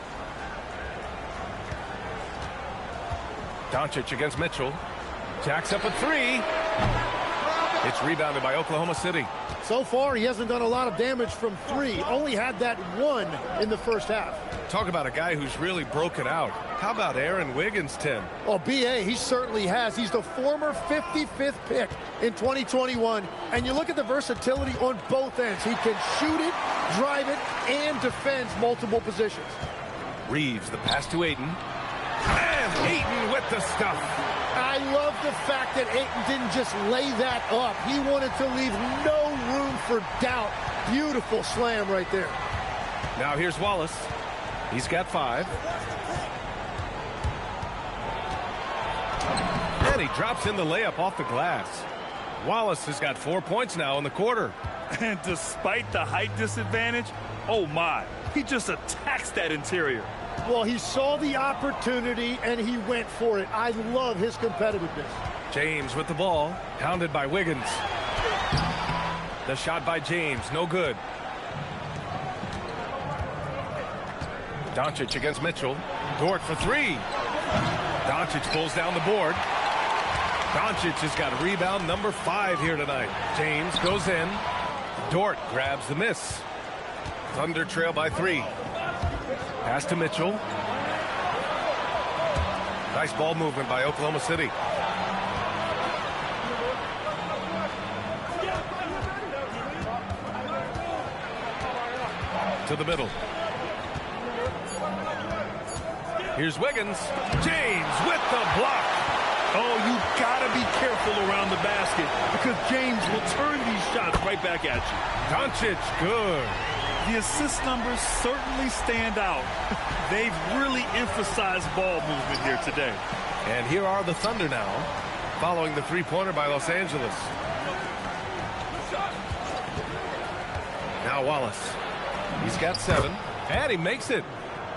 Doncic against Mitchell. Jacks up a 3. It's rebounded by Oklahoma City. So far, he hasn't done a lot of damage from 3. Only had that 1 in the first half. Talk about a guy who's really broken out. How about Aaron Wiggins' 10? Oh, B.A., he certainly has. He's the former 55th pick in 2021. And you look at the versatility on both ends. He can shoot it, drive it, and defends multiple positions. Reeves, the pass to Ayton. And Ayton with the stuff. I love the fact that Ayton didn't just lay that up. He wanted to leave no room for doubt. Beautiful slam right there. Now here's Wallace. He's got 5. And he drops in the layup off the glass. Wallace has got 4 points now in the quarter. And despite the height disadvantage, oh my, he just attacks that interior. Well, he saw the opportunity and he went for it. I love his competitiveness. James with the ball, pounded by Wiggins. The shot by James, no good. Doncic against Mitchell. Dort for 3. Doncic pulls down the board. Doncic has got rebound number 5 here tonight. James goes in. Dort grabs the miss. Thunder trail by 3. Pass to Mitchell. Nice ball movement by Oklahoma City. To the middle. Here's Wiggins. James with the block. Oh, you gotta be careful around the basket because James will turn these shots right back at you. Doncic, good. The assist numbers certainly stand out. They've really emphasized ball movement here today. And here are the Thunder now, following the three-pointer by Los Angeles. Now Wallace. He's got 7, and he makes it.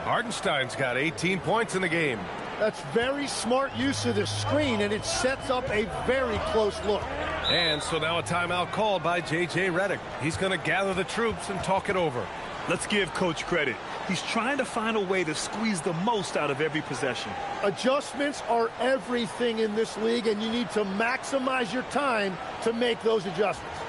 Hartenstein's got 18 points in the game. That's very smart use of the screen, and it sets up a very close look. And so now a timeout called by J.J. Redick. He's going to gather the troops and talk it over. Let's give Coach credit. He's trying to find a way to squeeze the most out of every possession. Adjustments are everything in this league, and you need to maximize your time to make those adjustments.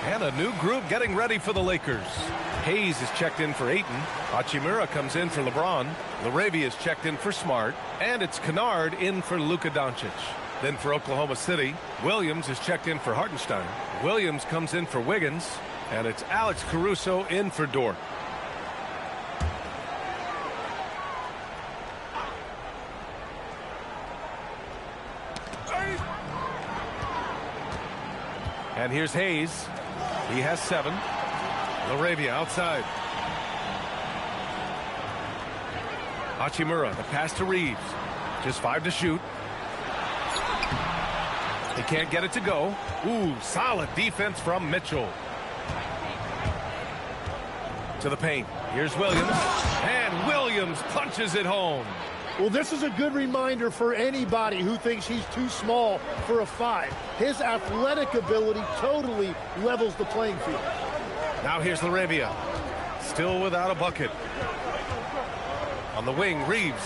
And a new group getting ready for the Lakers. Hayes is checked in for Ayton. Hachimura comes in for LeBron. LaRavia is checked in for Smart. And it's Kennard in for Luka Doncic. Then for Oklahoma City, Williams is checked in for Hartenstein. Williams comes in for Wiggins. And it's Alex Caruso in for Dort. And here's Hayes. He has 7. LaRavia outside. Hachimura, the pass to Reeves. Just 5 to shoot. He can't get it to go. Ooh, solid defense from Mitchell. To the paint. Here's Williams. And Williams punches it home. Well, this is a good reminder for anybody who thinks he's too small for a 5. His athletic ability totally levels the playing field. Now here's LaRavia. Still without a bucket. On the wing, Reeves.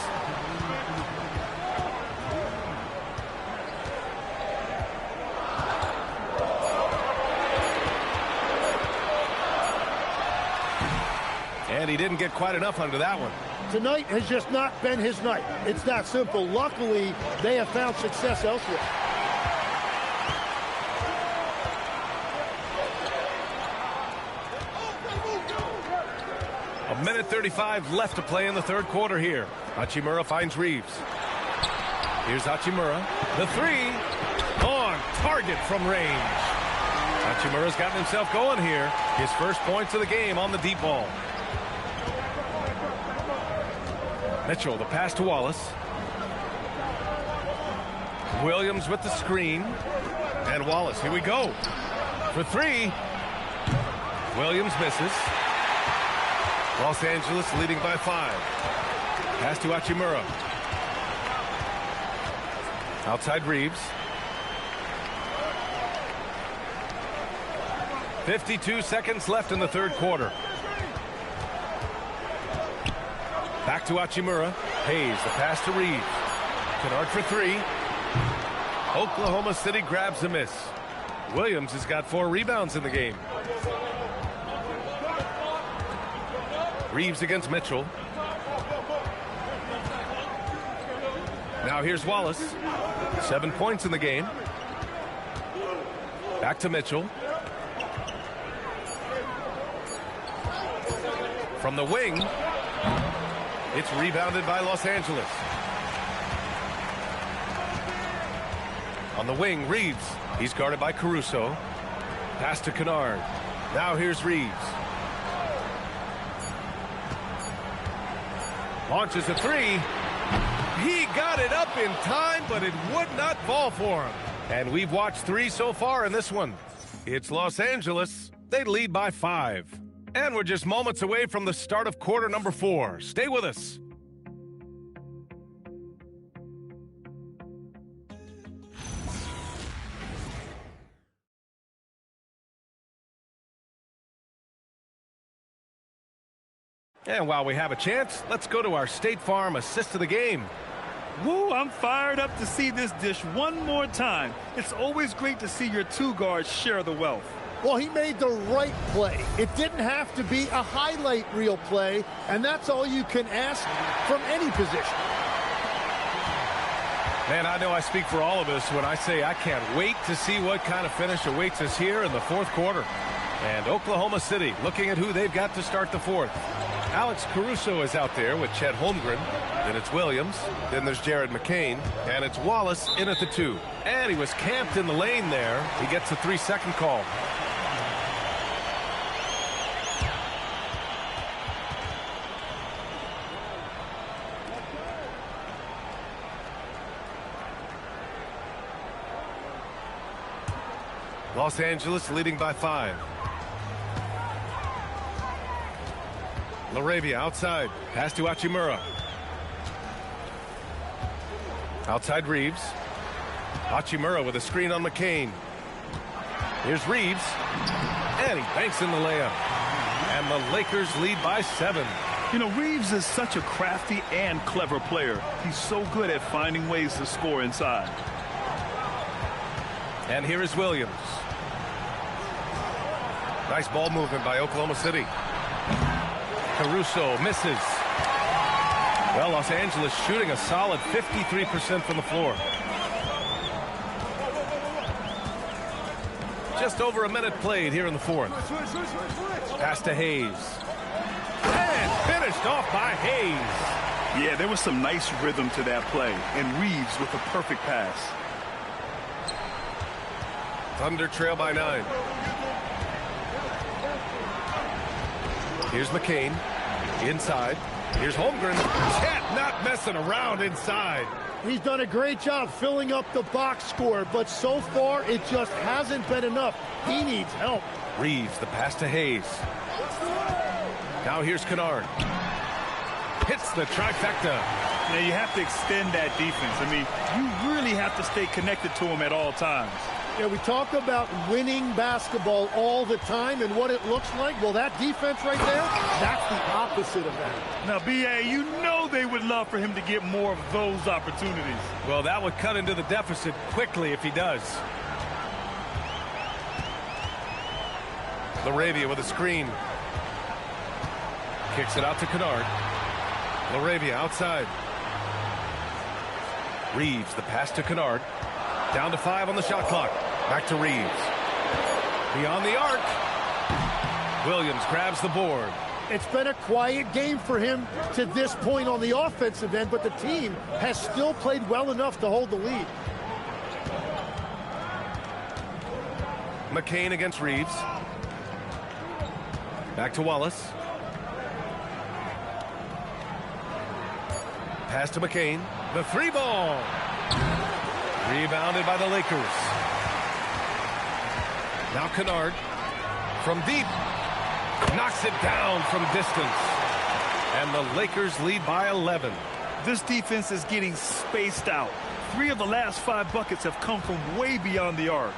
And he didn't get quite enough under that one. Tonight has just not been his night. It's that simple. Luckily, they have found success elsewhere. A minute 35 left to play in the third quarter here. Hachimura finds Reeves. Here's Hachimura. The 3 on target from range. Hachimura's gotten himself going here. His first points of the game on the deep ball. Mitchell, the pass to Wallace. Williams with the screen. And Wallace, here we go. For 3. Williams misses. Los Angeles leading by 5. Pass to Hachimura. Outside Reeves. 52 seconds left in the third quarter. Back to Hachimura. Hayes, the pass to Reeves. Kennard for 3. Oklahoma City grabs the miss. Williams has got 4 rebounds in the game. Reeves against Mitchell. Now here's Wallace. 7 points in the game. Back to Mitchell. From the wing. It's rebounded by Los Angeles. On the wing, Reeves. He's guarded by Caruso. Pass to Kennard. Now here's Reeves. Launches a three. He got it up in time, but it would not fall for him. And we've watched 3 so far in this one. It's Los Angeles. They lead by 5. And we're just moments away from the start of quarter number 4. Stay with us. And while we have a chance, let's go to our State Farm assist of the game. Woo, I'm fired up to see this dish one more time. It's always great to see your 2 guards share the wealth. Well, he made the right play. It didn't have to be a highlight reel play, and that's all you can ask from any position. Man, I know I speak for all of us when I say I can't wait to see what kind of finish awaits us here in the 4th quarter. And Oklahoma City looking at who they've got to start the 4th. Alex Caruso is out there with Chet Holmgren. Then it's Williams. Then there's Jared McCain. And it's Wallace in at the 2. And he was camped in the lane there. He gets a 3-second call. Los Angeles leading by 5. LaRavia outside. Pass to Hachimura. Outside Reeves. Hachimura with a screen on McCain. Here's Reeves. And he banks in the layup. And the Lakers lead by 7. You know, Reeves is such a crafty and clever player. He's so good at finding ways to score inside. And here is Williams. Nice ball movement by Oklahoma City. Caruso misses. Well, Los Angeles shooting a solid 53% from the floor. Just over a minute played here in the 4th. Pass to Hayes. And finished off by Hayes. Yeah, there was some nice rhythm to that play. And Reeves with a perfect pass. Thunder trail by 9. Here's McCain. Inside. Here's Holmgren. Chet not messing around inside. He's done a great job filling up the box score, but so far it just hasn't been enough. He needs help. Reeves, the pass to Hayes. Now here's Kennard. Hits the trifecta. Now you have to extend that defense. I mean, you really have to stay connected to him at all times. Yeah, we talk about winning basketball all the time and what it looks like. Well, that defense right there, that's the opposite of that. Now, B.A., you know they would love for him to get more of those opportunities. Well, that would cut into the deficit quickly if he does. LaRavia with a screen. Kicks it out to Kennard. LaRavia outside. Reeves, the pass to Kennard. Down to 5 on the shot clock. Back to Reeves. Beyond the arc. Williams grabs the board. It's been a quiet game for him to this point on the offensive end, but the team has still played well enough to hold the lead. McCain against Reeves. Back to Wallace. Pass to McCain. The 3 ball. Rebounded by the Lakers. Now Kennard from deep. Knocks it down from distance. And the Lakers lead by 11. This defense is getting spaced out. 3 of the last 5 buckets have come from way beyond the arc.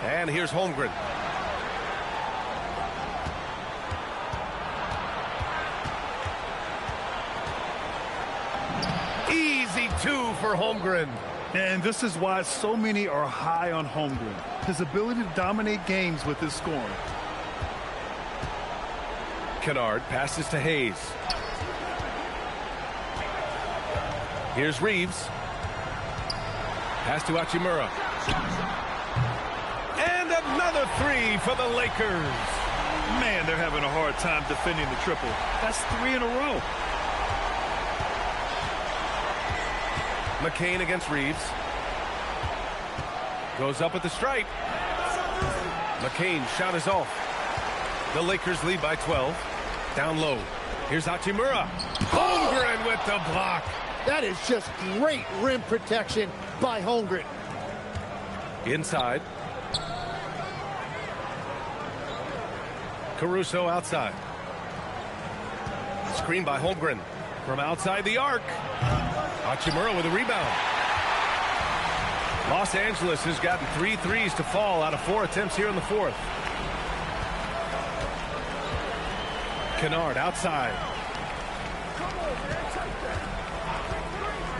And here's Holmgren. Easy 2 for Holmgren. And this is why so many are high on Holmgren. His ability to dominate games with his scoring. Kennard passes to Hayes. Here's Reeves. Pass to Hachimura. And another three for the Lakers. Man, they're having a hard time defending the triple. That's 3 in a row. McCain against Reeves. Goes up at the stripe. McCain's shot is off. The Lakers lead by 12. Down low. Here's Hachimura. Holmgren with the block. That is just great rim protection by Holmgren. Inside. Caruso outside. Screen by Holmgren. From outside the arc. Hachimura with a rebound. Los Angeles has gotten 3 threes to fall out of 4 attempts here in the fourth. Kennard outside.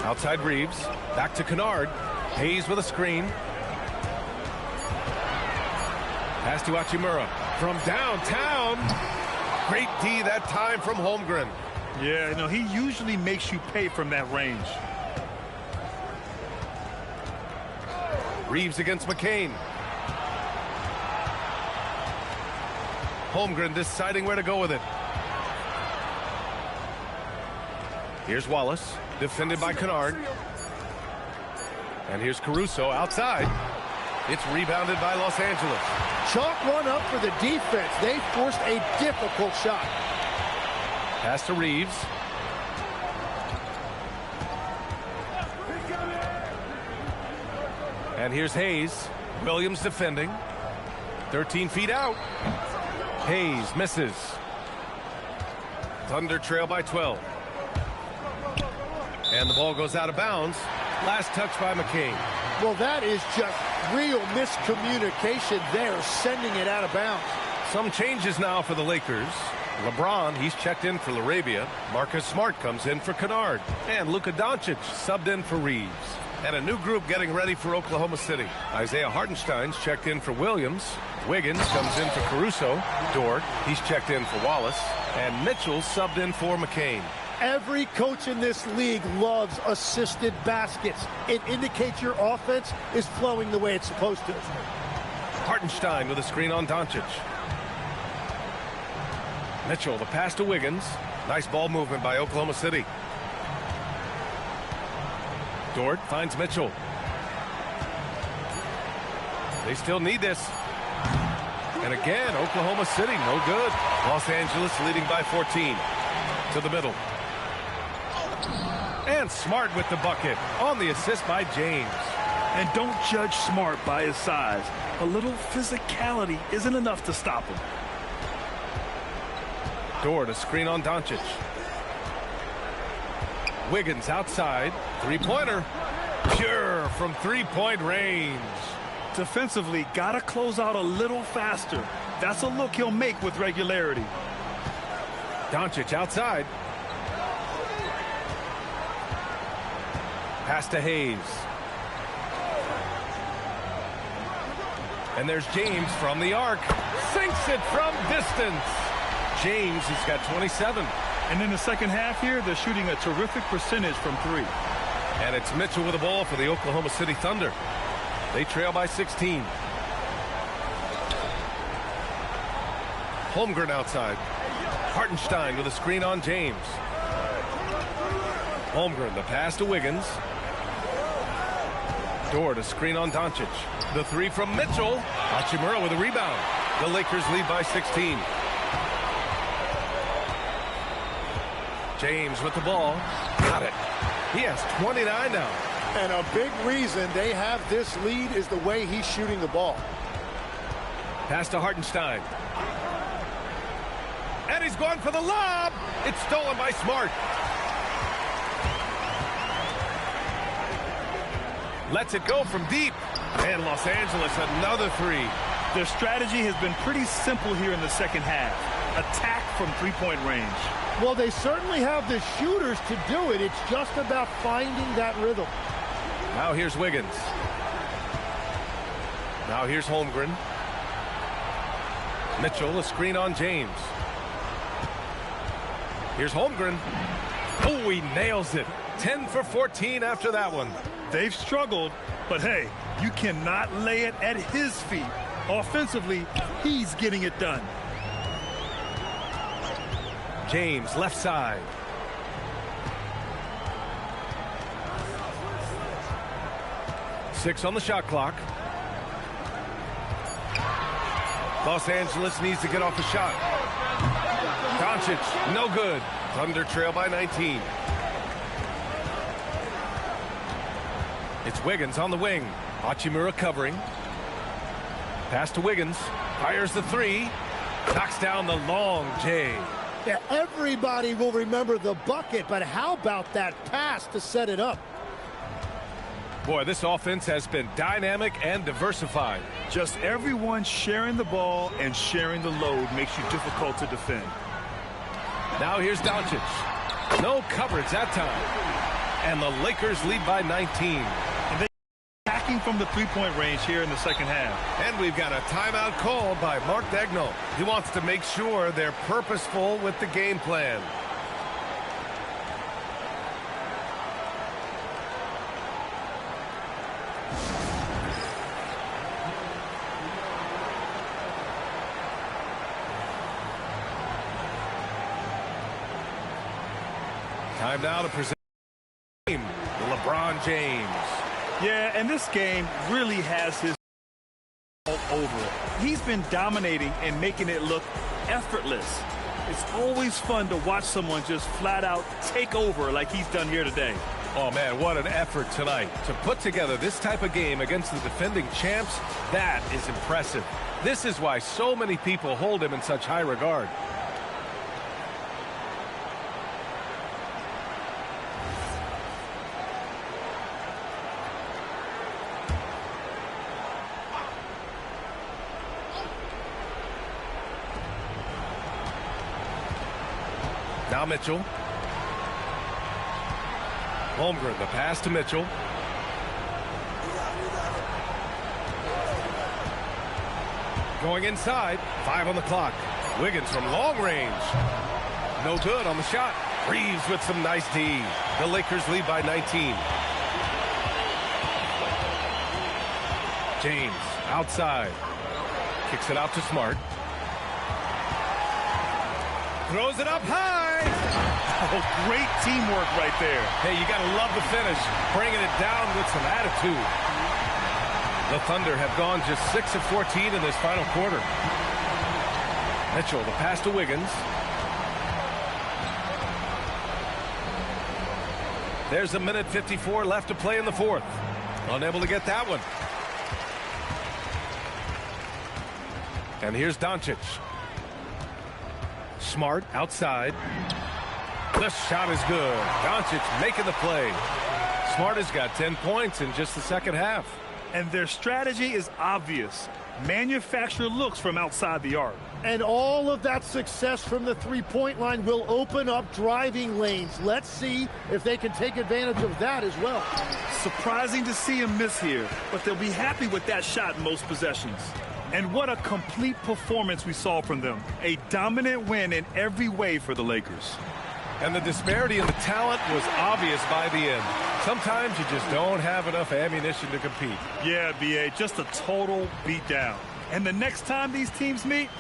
Outside Reeves. Back to Kennard. Hayes with a screen. Pass to Hachimura. From downtown. Great D that time from Holmgren. Yeah, you know, he usually makes you pay from that range. Reeves against McCain. Holmgren deciding where to go with it. Here's Wallace, defended by Kennard. And here's Caruso outside. It's rebounded by Los Angeles. Chalk one up for the defense. They forced a difficult shot. Pass to Reeves. And here's Hayes. Williams defending. 13 feet out. Hayes misses. Thunder trail by 12. And the ball goes out of bounds. Last touch by McCain. Well, that is just real miscommunication there, sending it out of bounds. Some changes now for the Lakers. LeBron, he's checked in for Laravia. Marcus Smart comes in for Kennard. And Luka Doncic subbed in for Reeves. And a new group getting ready for Oklahoma City. Isaiah Hartenstein's checked in for Williams. Wiggins comes in for Caruso. Dort, he's checked in for Wallace. And Mitchell subbed in for McCain. Every coach in this league loves assisted baskets. It indicates your offense is flowing the way it's supposed to. Hartenstein with a screen on Doncic. Mitchell, the pass to Wiggins. Nice ball movement by Oklahoma City. Dort finds Mitchell. They still need this. And again, Oklahoma City, no good. Los Angeles leading by 14. To the middle. And Smart with the bucket on the assist by James. And don't judge Smart by his size. A little physicality isn't enough to stop him. Dort, a screen on Doncic. Wiggins outside. Three-pointer. Pure from three-point range. Defensively, gotta close out a little faster. That's a look he'll make with regularity. Doncic outside. Pass to Hayes. And there's James from the arc. Sinks it from distance. James has got 27. And in the second half here, they're shooting a terrific percentage from 3. And it's Mitchell with the ball for the Oklahoma City Thunder. They trail by 16. Holmgren outside. Hartenstein with a screen on James. Holmgren, the pass to Wiggins. Dort, a screen on Doncic. The three from Mitchell. Hachimura with a rebound. The Lakers lead by 16. James with the ball. Got it. He has 29 now. And a big reason they have this lead is the way he's shooting the ball. Pass to Hartenstein. And he's going for the lob. It's stolen by Smart. Lets it go from deep. And Los Angeles another three. Their strategy has been pretty simple here in the second half. Attack from three-point range. Well, they certainly have the shooters to do it. It's just about finding that rhythm. Now here's Wiggins. Now here's Holmgren. Mitchell, a screen on James. Here's Holmgren. Oh, he nails it. 10 for 14 after that one. They've struggled, But hey, you cannot lay it at his feet. Offensively, he's getting it done. James, left side. Six on the shot clock. Los Angeles needs to get off a shot. Doncic, no good. Thunder trail by 19. It's Wiggins on the wing. Hachimura covering. Pass to Wiggins. Fires the three. Knocks down the long J. Yeah, everybody will remember the bucket, but how about that pass to set it up? Boy, this offense has been dynamic and diversified. Just everyone sharing the ball and sharing the load makes you difficult to defend. Now here's Doncic. No coverage that time. And the Lakers lead by 19. And they attacking from the three-point range here in the second half. And we've got a timeout called by Mark Daigneault. He wants to make sure they're purposeful with the game plan. Time now to present the game, LeBron James. Yeah, and this game really has his all over it. He's been dominating and making it look effortless. It's always fun to watch someone just flat out take over like he's done here today. Oh, man, what an effort tonight. To put together this type of game against the defending champs, that is impressive. This is why so many people hold him in such high regard. Now Mitchell. Holmgren, the pass to Mitchell. Going inside. 5 on the clock. Wiggins from long range. No good on the shot. Reeves with some nice D. The Lakers lead by 19. James outside. Kicks it out to Smart. Throws it up high. Oh, great teamwork right there. Hey, you got to love the finish. Bringing it down with some attitude. The Thunder have gone just 6 of 14 in this final quarter. Mitchell, the pass to Wiggins. There's a minute 54 left to play in the fourth. Unable to get that one. And here's Doncic. Smart outside. The shot is good. Doncic making the play. Smart has got 10 points in just the second half. And their strategy is obvious. Manufacture looks from outside the arc. And all of that success from the three-point line will open up driving lanes. Let's see if they can take advantage of that as well. Surprising to see him miss here, but they'll be happy with that shot in most possessions. And what a complete performance we saw from them. A dominant win in every way for the Lakers. And the disparity in the talent was obvious by the end. Sometimes you just don't have enough ammunition to compete. Yeah, B.A., just a total beatdown. And the next time these teams meet,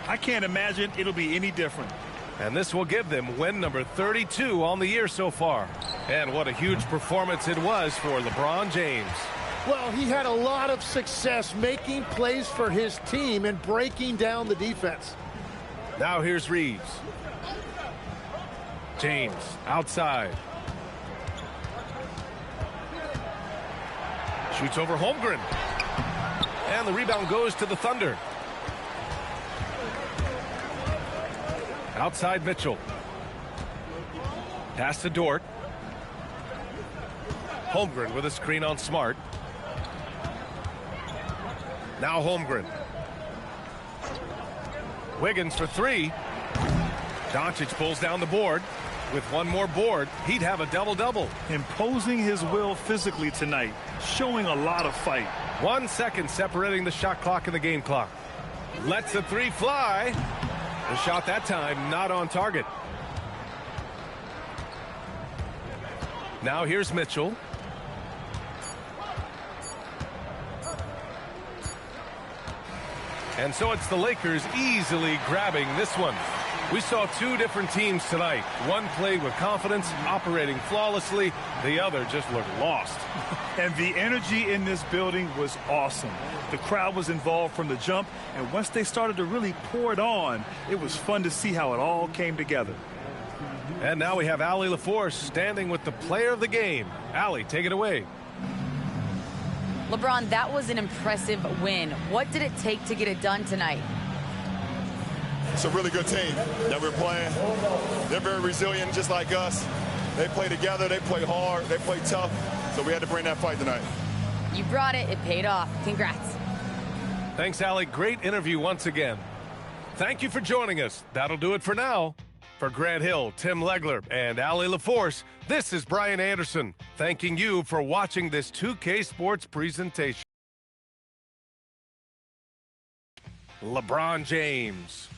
I can't imagine it'll be any different. And this will give them win number 32 on the year so far. And what a huge performance it was for LeBron James. Well, he had a lot of success making plays for his team and breaking down the defense. Now here's Reeves. James outside. Shoots over Holmgren. And the rebound goes to the Thunder. Outside Mitchell. Pass to Dort. Holmgren with a screen on Smart. Now Holmgren. Wiggins for three. Doncic pulls down the board. With one more board, he'd have a double-double. Imposing his will physically tonight, showing a lot of fight. 1 second separating the shot clock and the game clock. Lets the three fly. The shot that time not on target. Now here's Mitchell. And so it's the Lakers easily grabbing this one. We saw two different teams tonight. One played with confidence, operating flawlessly. The other just looked lost. And the energy in this building was awesome. The crowd was involved from the jump, and once they started to really pour it on, it was fun to see how it all came together. And now we have Allie LaForce standing with the player of the game. Allie, take it away. LeBron, that was an impressive win. What did it take to get it done tonight? It's a really good team that we're playing. They're very resilient, just like us. They play together, they play hard, they play tough. So we had to bring that fight tonight. You brought it. It paid off. Congrats. Thanks, Allie. Great interview once again. Thank you for joining us. That'll do it for now. For Grant Hill, Tim Legler, and Allie LaForce, this is Brian Anderson, thanking you for watching this 2K Sports presentation. LeBron James.